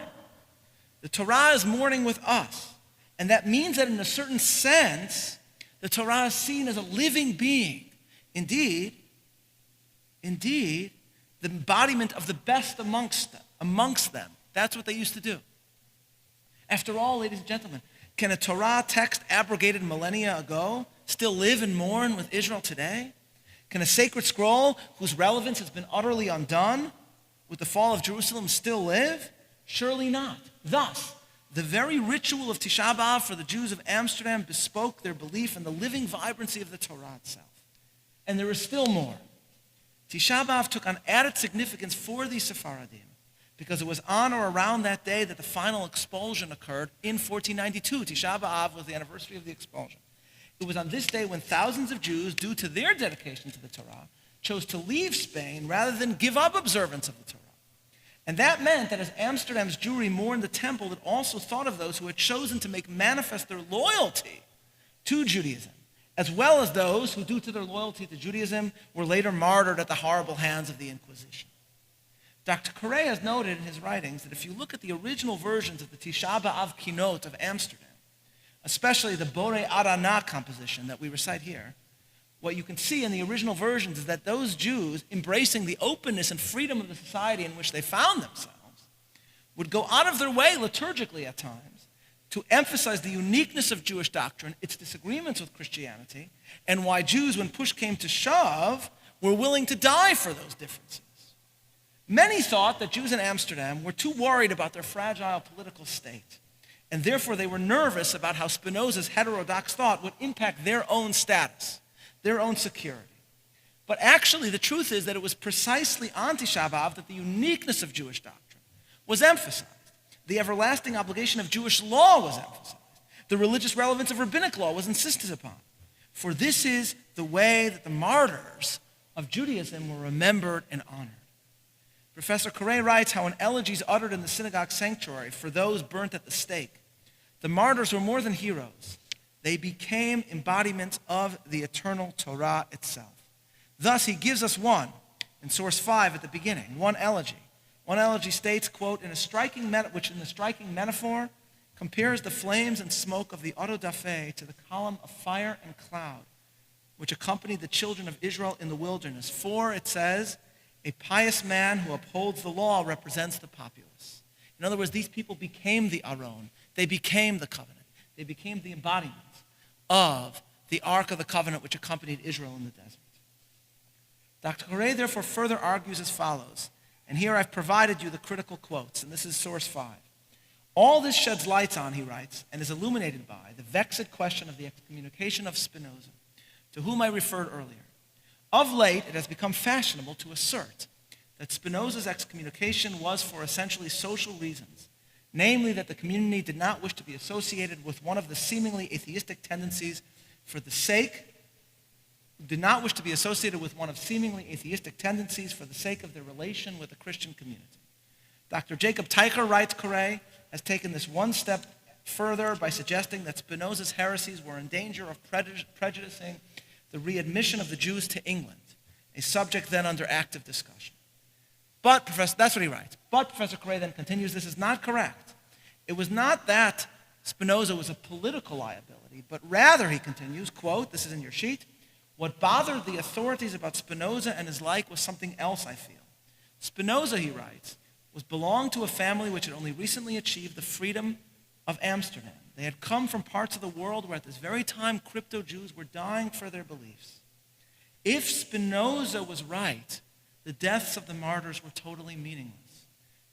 The Torah is mourning with us. And that means that in a certain sense, the Torah is seen as a living being. Indeed, the embodiment of the best amongst them. That's what they used to do. After all, ladies and gentlemen, can a Torah text abrogated millennia ago still live and mourn with Israel today? Can a sacred scroll whose relevance has been utterly undone with the fall of Jerusalem still live? Surely not. Thus, the very ritual of Tisha B'Av for the Jews of Amsterdam bespoke their belief in the living vibrancy of the Torah itself. And there is still more. Tisha B'Av took on added significance for the Sephardim because it was on or around that day that the final expulsion occurred in 1492. Tisha B'Av was the anniversary of the expulsion. It was on this day when thousands of Jews, due to their dedication to the Torah, chose to leave Spain rather than give up observance of the Torah. And that meant that as Amsterdam's Jewry mourned the temple, it also thought of those who had chosen to make manifest their loyalty to Judaism, as well as those who, due to their loyalty to Judaism, were later martyred at the horrible hands of the Inquisition. Dr. Correa has noted in his writings that if you look at the original versions of the Tisha B'Av Kinot of Amsterdam, especially the Borei Arana composition that we recite here, what you can see in the original versions is that those Jews, embracing the openness and freedom of the society in which they found themselves, would go out of their way liturgically at times to emphasize the uniqueness of Jewish doctrine, its disagreements with Christianity, and why Jews, when push came to shove, were willing to die for those differences. Many thought that Jews in Amsterdam were too worried about their fragile political state, and therefore they were nervous about how Spinoza's heterodox thought would impact their own status, their own security. But actually, the truth is that it was precisely on Tisha B'Av that the uniqueness of Jewish doctrine was emphasized. The everlasting obligation of Jewish law was emphasized. The religious relevance of rabbinic law was insisted upon. For this is the way that the martyrs of Judaism were remembered and honored. Professor Correa writes how in elegies uttered in the synagogue sanctuary for those burnt at the stake, the martyrs were more than heroes. They became embodiments of the eternal Torah itself. Thus, he gives us one, in source 5 at the beginning, one elegy. One elegy states, quote, which in the striking metaphor compares the flames and smoke of the auto da fe to the column of fire and cloud, which accompanied the children of Israel in the wilderness. For, it says, a pious man who upholds the law represents the populace. In other words, these people became the Aron. They became the covenant. They became the embodiment of the Ark of the Covenant which accompanied Israel in the desert. Dr. Correa therefore further argues as follows, and here I've provided you the critical quotes, and this is source 5. All this sheds lights on, he writes, and is illuminated by the vexed question of the excommunication of Spinoza, to whom I referred earlier. Of late, it has become fashionable to assert that Spinoza's excommunication was for essentially social reasons, namely that the community did not wish to be associated with one of the seemingly atheistic tendencies for the sake of their relation with the Christian community. Dr. Jacob Teicher writes, Correa has taken this one step further by suggesting that Spinoza's heresies were in danger of prejudicing the readmission of the Jews to England, a subject then under active discussion. But, that's what he writes. But, Professor Correa then continues, this is not correct. It was not that Spinoza was a political liability, but rather, he continues, quote, this is in your sheet, what bothered the authorities about Spinoza and his like was something else, I feel. Spinoza, he writes, belonged to a family which had only recently achieved the freedom of Amsterdam. They had come from parts of the world where at this very time crypto-Jews were dying for their beliefs. If Spinoza was right, the deaths of the martyrs were totally meaningless.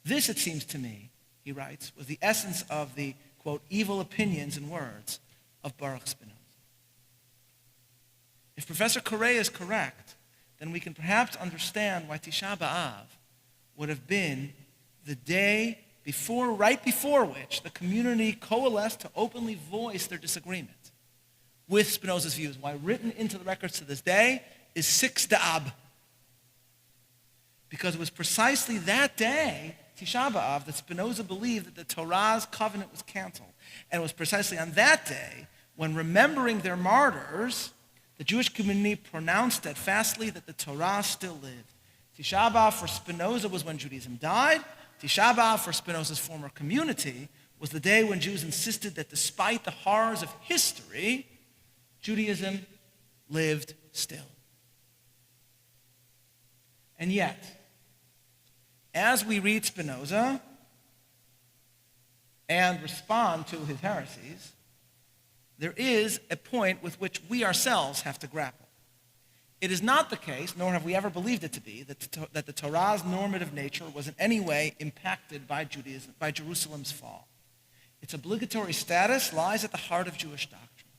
This, it seems to me, he writes, was the essence of the, quote, evil opinions and words of Baruch Spinoza. If Professor Correa is correct, then we can perhaps understand why Tisha B'Av would have been the day right before which the community coalesced to openly voice their disagreement with Spinoza's views. Why written into the records to this day is 6 D'Ab. Because it was precisely that day, Tisha B'Av, that Spinoza believed that the Torah's covenant was canceled. And it was precisely on that day when, remembering their martyrs, the Jewish community pronounced steadfastly that the Torah still lived. Tisha B'Av for Spinoza was when Judaism died. Tisha B'Av for Spinoza's former community was the day when Jews insisted that despite the horrors of history, Judaism lived still. And yet, as we read Spinoza and respond to his heresies, there is a point with which we ourselves have to grapple. It is not the case, nor have we ever believed it to be, that the Torah's normative nature was in any way impacted by Jerusalem's fall. Its obligatory status lies at the heart of Jewish doctrine.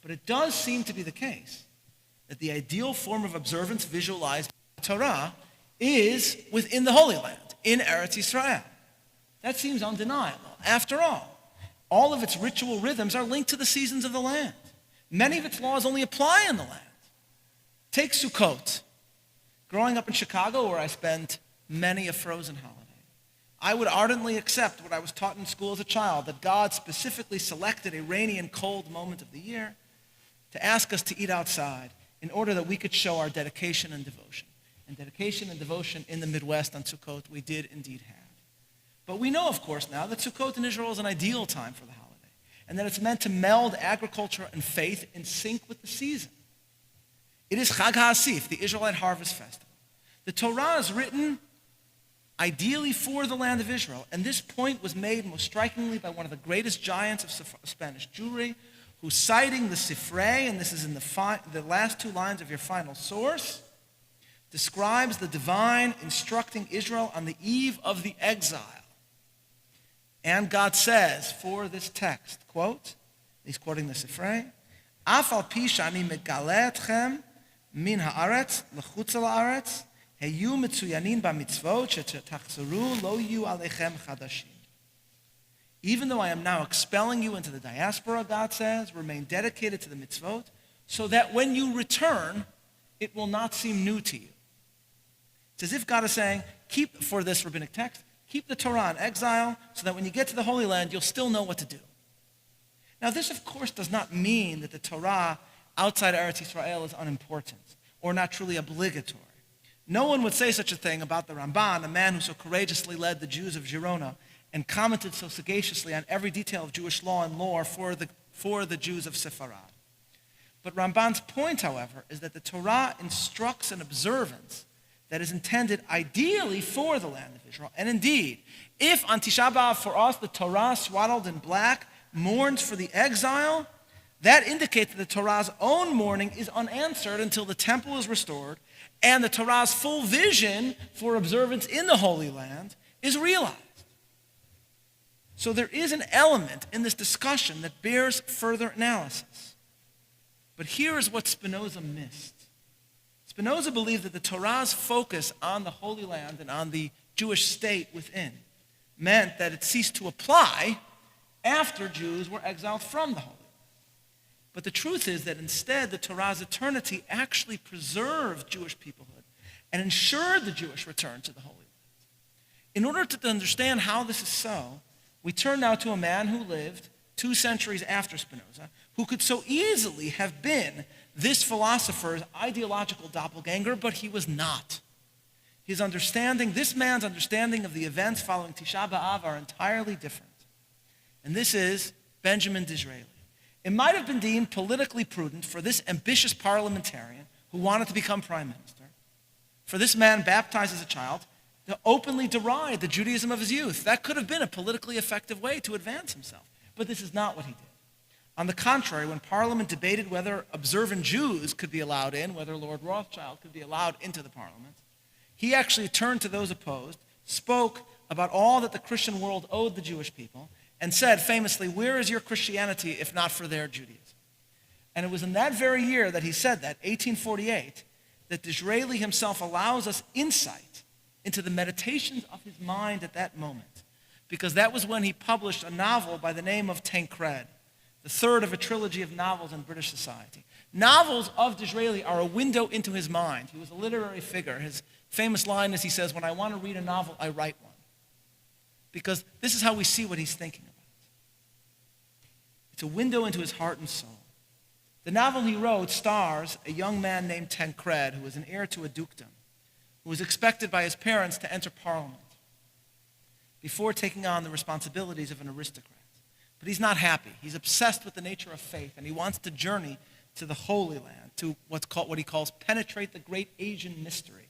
But it does seem to be the case that the ideal form of observance visualized by the Torah is within the Holy Land, in Eretz Israel. That seems undeniable. After all of its ritual rhythms are linked to the seasons of the land. Many of its laws only apply in the land. Take Sukkot. Growing up in Chicago, where I spent many a frozen holiday, I would ardently accept what I was taught in school as a child, that God specifically selected a rainy and cold moment of the year to ask us to eat outside in order that we could show our dedication and devotion. And dedication and devotion in the Midwest on Sukkot we did indeed have. But we know, of course, now that Sukkot in Israel is an ideal time for the holiday, and that it's meant to meld agriculture and faith in sync with the season. It is Chag HaAsif, the Israelite harvest festival. The Torah is written ideally for the land of Israel, and this point was made most strikingly by one of the greatest giants of Spanish Jewry, who, citing the Sifrei, and this is in the last two lines of your final source, describes the divine instructing Israel on the eve of the exile. And God says for this text, quote, he's quoting the Sifrei, Af al pi shani megale etchem min haaretz lechutz haaretz heyu mitzuyanin b'mitzvot shetachzaru lo yu alechem chadashim. Even though I am now expelling you into the diaspora, God says, remain dedicated to the mitzvot, so that when you return, it will not seem new to you. It's as if God is saying, keep, for this rabbinic text, keep the Torah in exile, so that when you get to the Holy Land, you'll still know what to do. Now, this, of course, does not mean that the Torah outside Eretz Israel is unimportant or not truly obligatory. No one would say such a thing about the Ramban, a man who so courageously led the Jews of Girona and commented so sagaciously on every detail of Jewish law and lore for the Jews of Sepharad. But Ramban's point, however, is that the Torah instructs an observance that is intended ideally for the land of Israel. And indeed, if on Tisha B'Av for us the Torah swaddled in black mourns for the exile, that indicates that the Torah's own mourning is unanswered until the temple is restored and the Torah's full vision for observance in the Holy Land is realized. So there is an element in this discussion that bears further analysis. But here is what Spinoza missed. Spinoza believed that the Torah's focus on the Holy Land and on the Jewish state within meant that it ceased to apply after Jews were exiled from the Holy Land. But the truth is that instead the Torah's eternity actually preserved Jewish peoplehood and ensured the Jewish return to the Holy Land. In order to understand how this is so, we turn now to a man who lived 2 centuries after Spinoza, who could so easily have been this philosopher's ideological doppelganger, but he was not. This man's understanding of the events following Tisha B'Av are entirely different. And this is Benjamin Disraeli. It might have been deemed politically prudent for this ambitious parliamentarian who wanted to become prime minister, for this man baptized as a child, to openly deride the Judaism of his youth. That could have been a politically effective way to advance himself. But this is not what he did. On the contrary, when Parliament debated whether observant Jews could be allowed in, whether Lord Rothschild could be allowed into the Parliament, he actually turned to those opposed, spoke about all that the Christian world owed the Jewish people, and said famously, "Where is your Christianity if not for their Judaism?" And it was in that very year that he said that, 1848, that Disraeli himself allows us insight into the meditations of his mind at that moment, because that was when he published a novel by the name of Tancred, the third of a trilogy of novels in British society. Novels of Disraeli are a window into his mind. He was a literary figure. His famous line is, he says, "When I want to read a novel, I write one." Because this is how we see what he's thinking about. It's a window into his heart and soul. The novel he wrote stars a young man named Tancred, who is an heir to a dukedom, who was expected by his parents to enter Parliament before taking on the responsibilities of an aristocrat. But he's not happy. He's obsessed with the nature of faith, and he wants to journey to the Holy Land, to what he calls penetrate the great Asian mystery,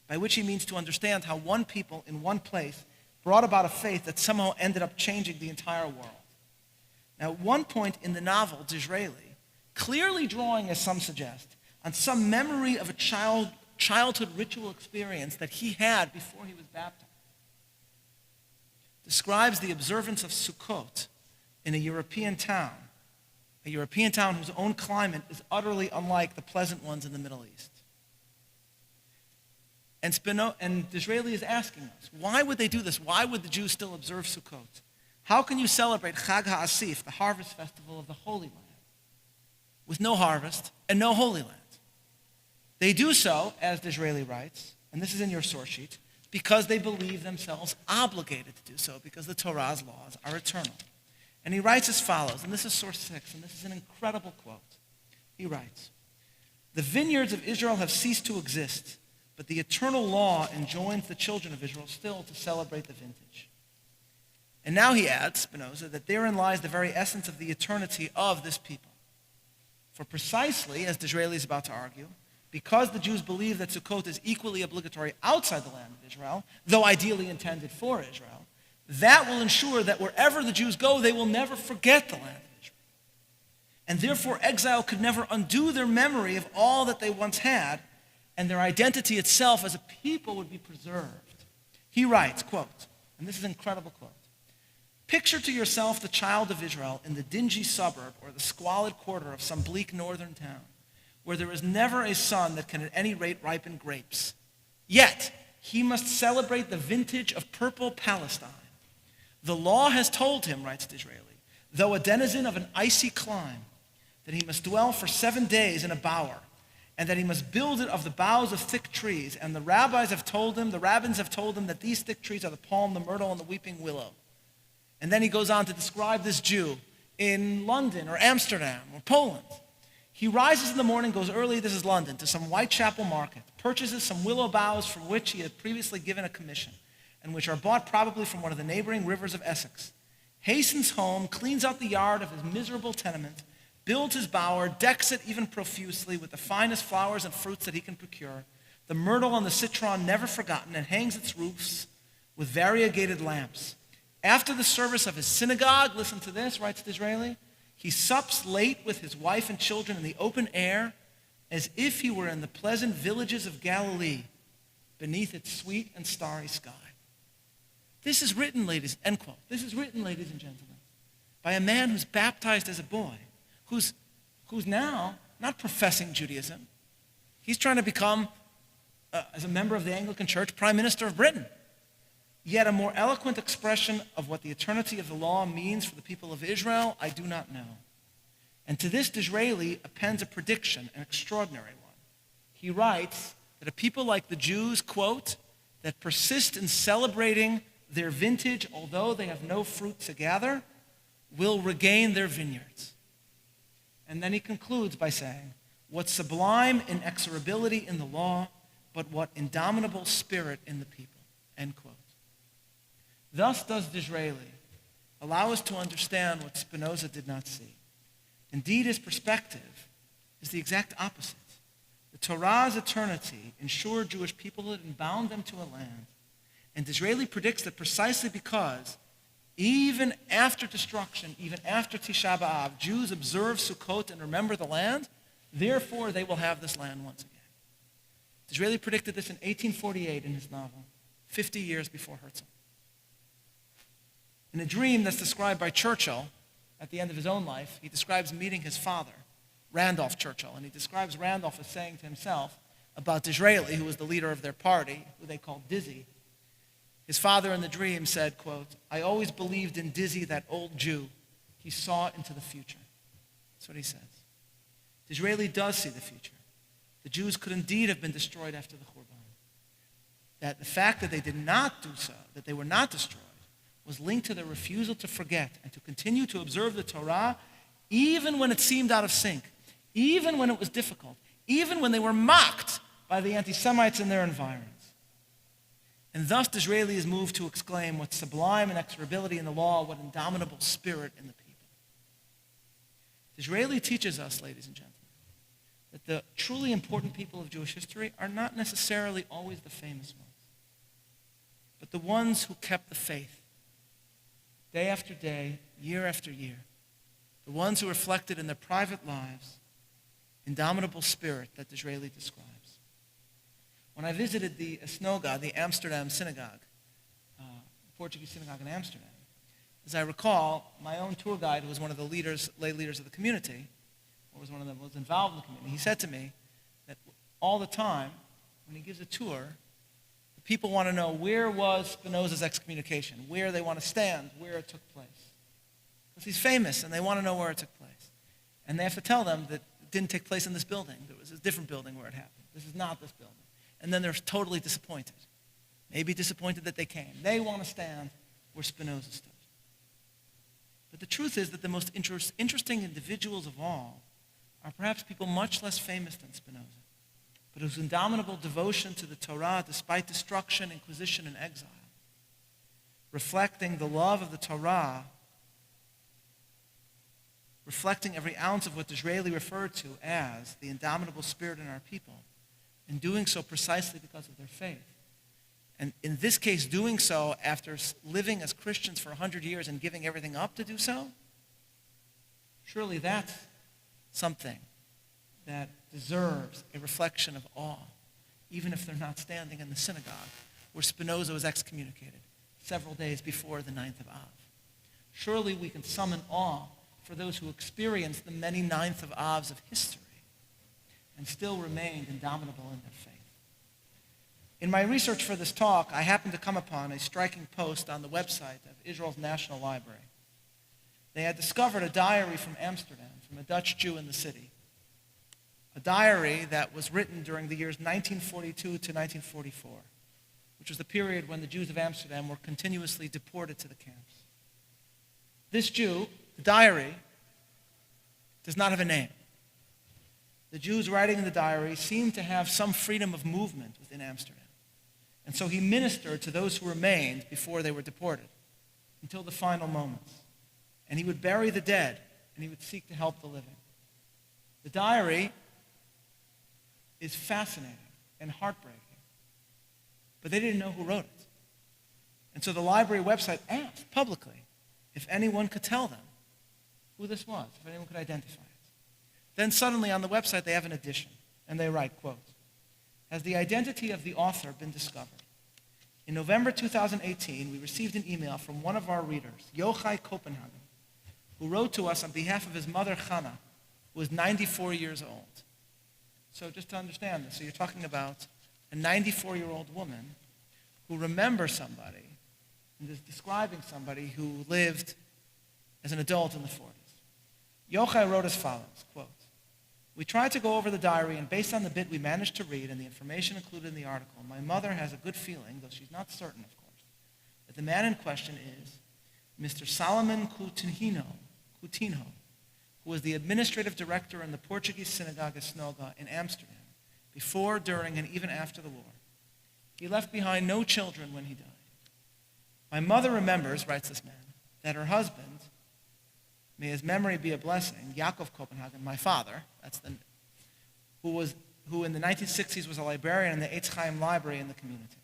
by which he means to understand how one people in one place brought about a faith that somehow ended up changing the entire world. Now, at one point in the novel, Disraeli, clearly drawing, as some suggest, on some memory of a childhood ritual experience that he had before he was baptized, describes the observance of Sukkot in a European town a European town whose own climate is utterly unlike the pleasant ones in the Middle East. And Disraeli is asking us, why would they do this? Why would the Jews still observe Sukkot? How can you celebrate Chag HaAsif, the harvest festival of the Holy Land, with no harvest and no Holy Land? They do so, as Disraeli writes, and this is in your source sheet, because they believe themselves obligated to do so, because the Torah's laws are eternal. And he writes as follows, and this is source 6, and this is an incredible quote. He writes, "The vineyards of Israel have ceased to exist, but the eternal law enjoins the children of Israel still to celebrate the vintage." And now he adds, Spinoza, that therein lies the very essence of the eternity of this people. For precisely, as Disraeli is about to argue, because the Jews believe that Sukkot is equally obligatory outside the land of Israel, though ideally intended for Israel, that will ensure that wherever the Jews go, they will never forget the land of Israel. And therefore, exile could never undo their memory of all that they once had, and their identity itself as a people would be preserved. He writes, quote, and this is an incredible quote, "Picture to yourself the child of Israel in the dingy suburb or the squalid quarter of some bleak northern town, where there is never a sun that can at any rate ripen grapes. Yet, he must celebrate the vintage of purple Palestine. The law has told him," writes Disraeli, "though a denizen of an icy clime, that he must dwell for 7 days in a bower, and that he must build it of the boughs of thick trees. And the rabbins have told him that these thick trees are the palm, the myrtle, and the weeping willow." And then he goes on to describe this Jew in London or Amsterdam or Poland. "He rises in the morning, goes early," this is London, "to some Whitechapel market, purchases some willow boughs from which he had previously given a commission, and which are bought probably from one of the neighboring rivers of Essex, hastens home, cleans out the yard of his miserable tenement, builds his bower, decks it even profusely with the finest flowers and fruits that he can procure, the myrtle and the citron never forgotten, and hangs its roofs with variegated lamps. After the service of his synagogue," listen to this, writes Disraeli, "he sups late with his wife and children in the open air, as if he were in the pleasant villages of Galilee, beneath its sweet and starry sky." This is written, ladies, end quote. This is written, ladies and gentlemen, by a man who's baptized as a boy, who's now not professing Judaism. He's trying to become, as a member of the Anglican Church, Prime Minister of Britain. Yet a more eloquent expression of what the eternity of the law means for the people of Israel, I do not know. And to this Disraeli appends a prediction, an extraordinary one. He writes that a people like the Jews, quote, "that persist in celebrating their vintage, although they have no fruit to gather, will regain their vineyards." And then he concludes by saying, "What sublime inexorability in the law, but what indomitable spirit in the people," end quote. Thus does Disraeli allow us to understand what Spinoza did not see. Indeed, his perspective is the exact opposite. The Torah's eternity ensured Jewish peoplehood and bound them to a land. And Disraeli predicts that precisely because, even after destruction, even after Tisha B'Av, Jews observe Sukkot and remember the land, therefore they will have this land once again. Disraeli predicted this in 1848 in his novel, 50 years before Herzl. In a dream that's described by Churchill at the end of his own life, he describes meeting his father, Randolph Churchill, and he describes Randolph as saying to himself about Disraeli, who was the leader of their party, who they called Dizzy. His father in the dream said, quote, "I always believed in Dizzy, that old Jew. He saw into the future." That's what he says. Disraeli does see the future. The Jews could indeed have been destroyed after the Khurban. That the fact that they did not do so, that they were not destroyed, was linked to their refusal to forget and to continue to observe the Torah even when it seemed out of sync, even when it was difficult, even when they were mocked by the anti-Semites in their environs. And thus Disraeli is moved to exclaim, "What sublime inexorability in the law, what indomitable spirit in the people." Disraeli teaches us, ladies and gentlemen, that the truly important people of Jewish history are not necessarily always the famous ones, but the ones who kept the faith, day after day, year after year, the ones who reflected in their private lives indomitable spirit that Disraeli describes. When I visited the Synagogue, the Amsterdam Synagogue, Portuguese synagogue in Amsterdam, As I recall, my own tour guide, who was one of the lay leaders of the community, or was one of them was involved in the community, he said to me that all the time, when he gives a tour, the people want to know where was Spinoza's excommunication, where they want to stand, where it took place. Because he's famous, and they want to know where it took place. And they have to tell them that it didn't take place in this building. There was a different building where it happened. This is not this building. And then they're totally disappointed. Maybe disappointed that they came. They want to stand where Spinoza stood. But the truth is that the most interesting individuals of all are perhaps people much less famous than Spinoza, but whose indomitable devotion to the Torah, despite destruction, inquisition, and exile, reflecting the love of the Torah, reflecting every ounce of what Disraeli referred to as the indomitable spirit in our people, and doing so precisely because of their faith. And in this case, doing so after living as Christians for 100 years and giving everything up to do so, surely that's something that deserves a reflection of awe, even if they're not standing in the synagogue where Spinoza was excommunicated several days before the 9th of Av. Surely we can summon awe for those who experienced the many 9th of Avs of history and still remained indomitable in their faith. In my research for this talk, I happened to come upon a striking post on the website of Israel's National Library. They had discovered a diary from Amsterdam, from a Dutch Jew in the city. A diary that was written during the years 1942 to 1944, which was the period when the Jews of Amsterdam were continuously deported to the camps. This Jew, the diary, does not have a name. The Jews writing in the diary seemed to have some freedom of movement within Amsterdam. And so he ministered to those who remained before they were deported until the final moments. And he would bury the dead, and he would seek to help the living. The diary is fascinating and heartbreaking, but they didn't know who wrote it. And so the library website asked publicly if anyone could tell them who this was, if anyone could identify it. Then suddenly on the website they have an addition, and they write, quote, "Has the identity of the author been discovered? In November 2018, we received an email from one of our readers, Yochai Copenhagen, who wrote to us on behalf of his mother, Chana, who was 94 years old." So just to understand this, so you're talking about a 94-year-old woman who remembers somebody and is describing somebody who lived as an adult in the 40s. Yochai wrote as follows, quote, "We tried to go over the diary, and based on the bit we managed to read and the information included in the article, my mother has a good feeling, though she's not certain, of course, that the man in question is Mr. Solomon Coutinho, who was the administrative director in the Portuguese Synagogue in Amsterdam, before, during, and even after the war. He left behind no children when he died. My mother remembers," writes this man, "that her husband, may his memory be a blessing, Yaakov Copenhagen, my father," who in the 1960s was a librarian in the Eitz Chaim library in the community.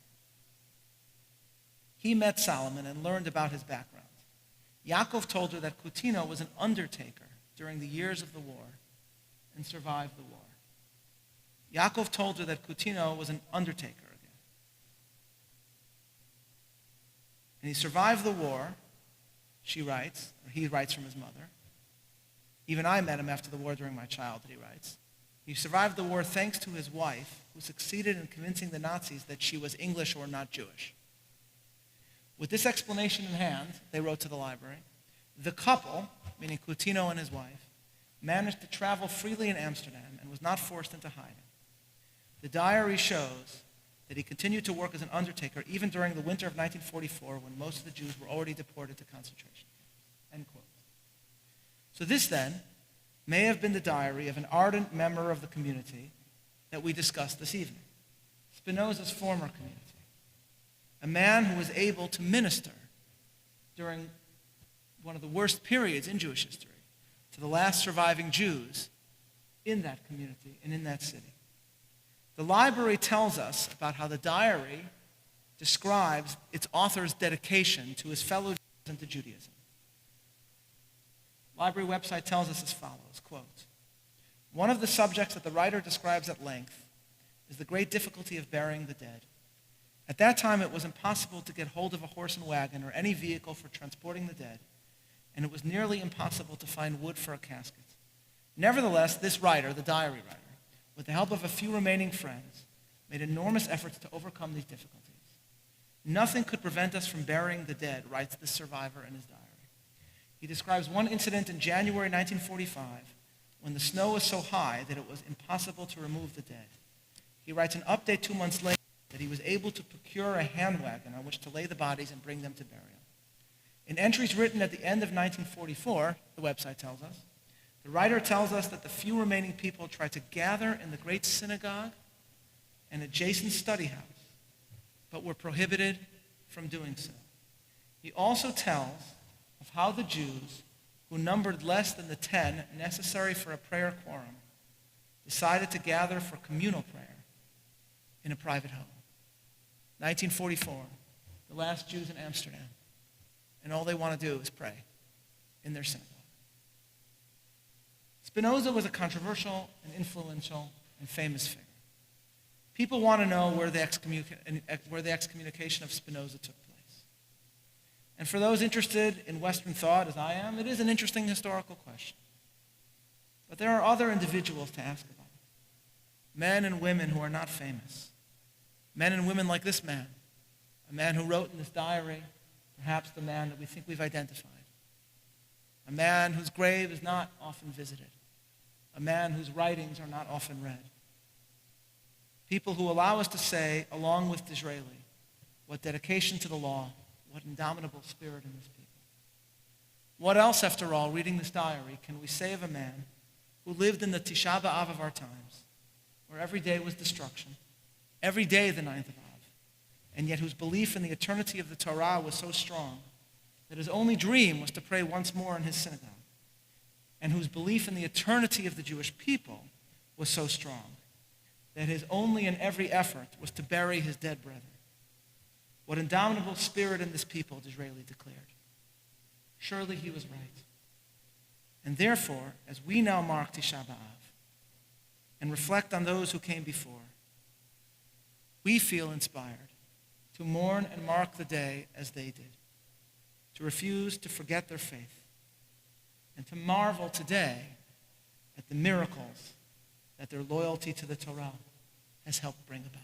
He met Solomon and learned about his background. Yaakov told her that Coutinho was an undertaker during the years of the war and survived the war. Yaakov told her that Coutinho was an undertaker again. And he survived the war, she writes, or he writes from his mother. "Even I met him after the war during my childhood," he writes. "He survived the war thanks to his wife, who succeeded in convincing the Nazis that she was English or not Jewish." With this explanation in hand, they wrote to the library, the couple, meaning Coutinho and his wife, managed to travel freely in Amsterdam and was not forced into hiding. The diary shows that he continued to work as an undertaker even during the winter of 1944 when most of the Jews were already deported to concentration camps. End quote. So this then may have been the diary of an ardent member of the community that we discussed this evening, Spinoza's former community, a man who was able to minister during one of the worst periods in Jewish history to the last surviving Jews in that community and in that city. The library tells us about how the diary describes its author's dedication to his fellow Jews and to Judaism. The library website tells us as follows, quote, "One of the subjects that the writer describes at length is the great difficulty of burying the dead. At that time, it was impossible to get hold of a horse and wagon or any vehicle for transporting the dead, and it was nearly impossible to find wood for a casket. Nevertheless, this writer, the diary writer, with the help of a few remaining friends, made enormous efforts to overcome these difficulties. Nothing could prevent us from burying the dead, writes this survivor in his diary. He describes one incident in January 1945 when the snow was so high that it was impossible to remove the dead. He writes an update 2 months later that he was able to procure a hand wagon on which to lay the bodies and bring them to burial. In entries written at the end of 1944, the website tells us, the writer tells us that the few remaining people tried to gather in the great synagogue and adjacent study house, but were prohibited from doing so. He also tells of how the Jews, who numbered less than the 10 necessary for a prayer quorum, decided to gather for communal prayer in a private home. 1944, the last Jews in Amsterdam, and all they want to do is pray in their synagogue. Spinoza was a controversial and influential and famous figure. People want to know where the excommunication of Spinoza took place. And for those interested in Western thought, as I am, it is an interesting historical question. But there are other individuals to ask about. Men and women who are not famous. Men and women like this man, a man who wrote in this diary, perhaps the man that we think we've identified. A man whose grave is not often visited. A man whose writings are not often read. People who allow us to say, along with Disraeli, what dedication to the law, what indomitable spirit in this people. What else, after all, reading this diary, can we say of a man who lived in the Tisha B'Av of our times, where every day was destruction, every day the 9th of Av, and yet whose belief in the eternity of the Torah was so strong that his only dream was to pray once more in his synagogue, and whose belief in the eternity of the Jewish people was so strong that his only and every effort was to bury his dead brethren. What indomitable spirit in this people, Disraeli declared. Surely he was right. And therefore, as we now mark Tisha B'Av and reflect on those who came before, we feel inspired to mourn and mark the day as they did, to refuse to forget their faith, and to marvel today at the miracles that their loyalty to the Torah has helped bring about.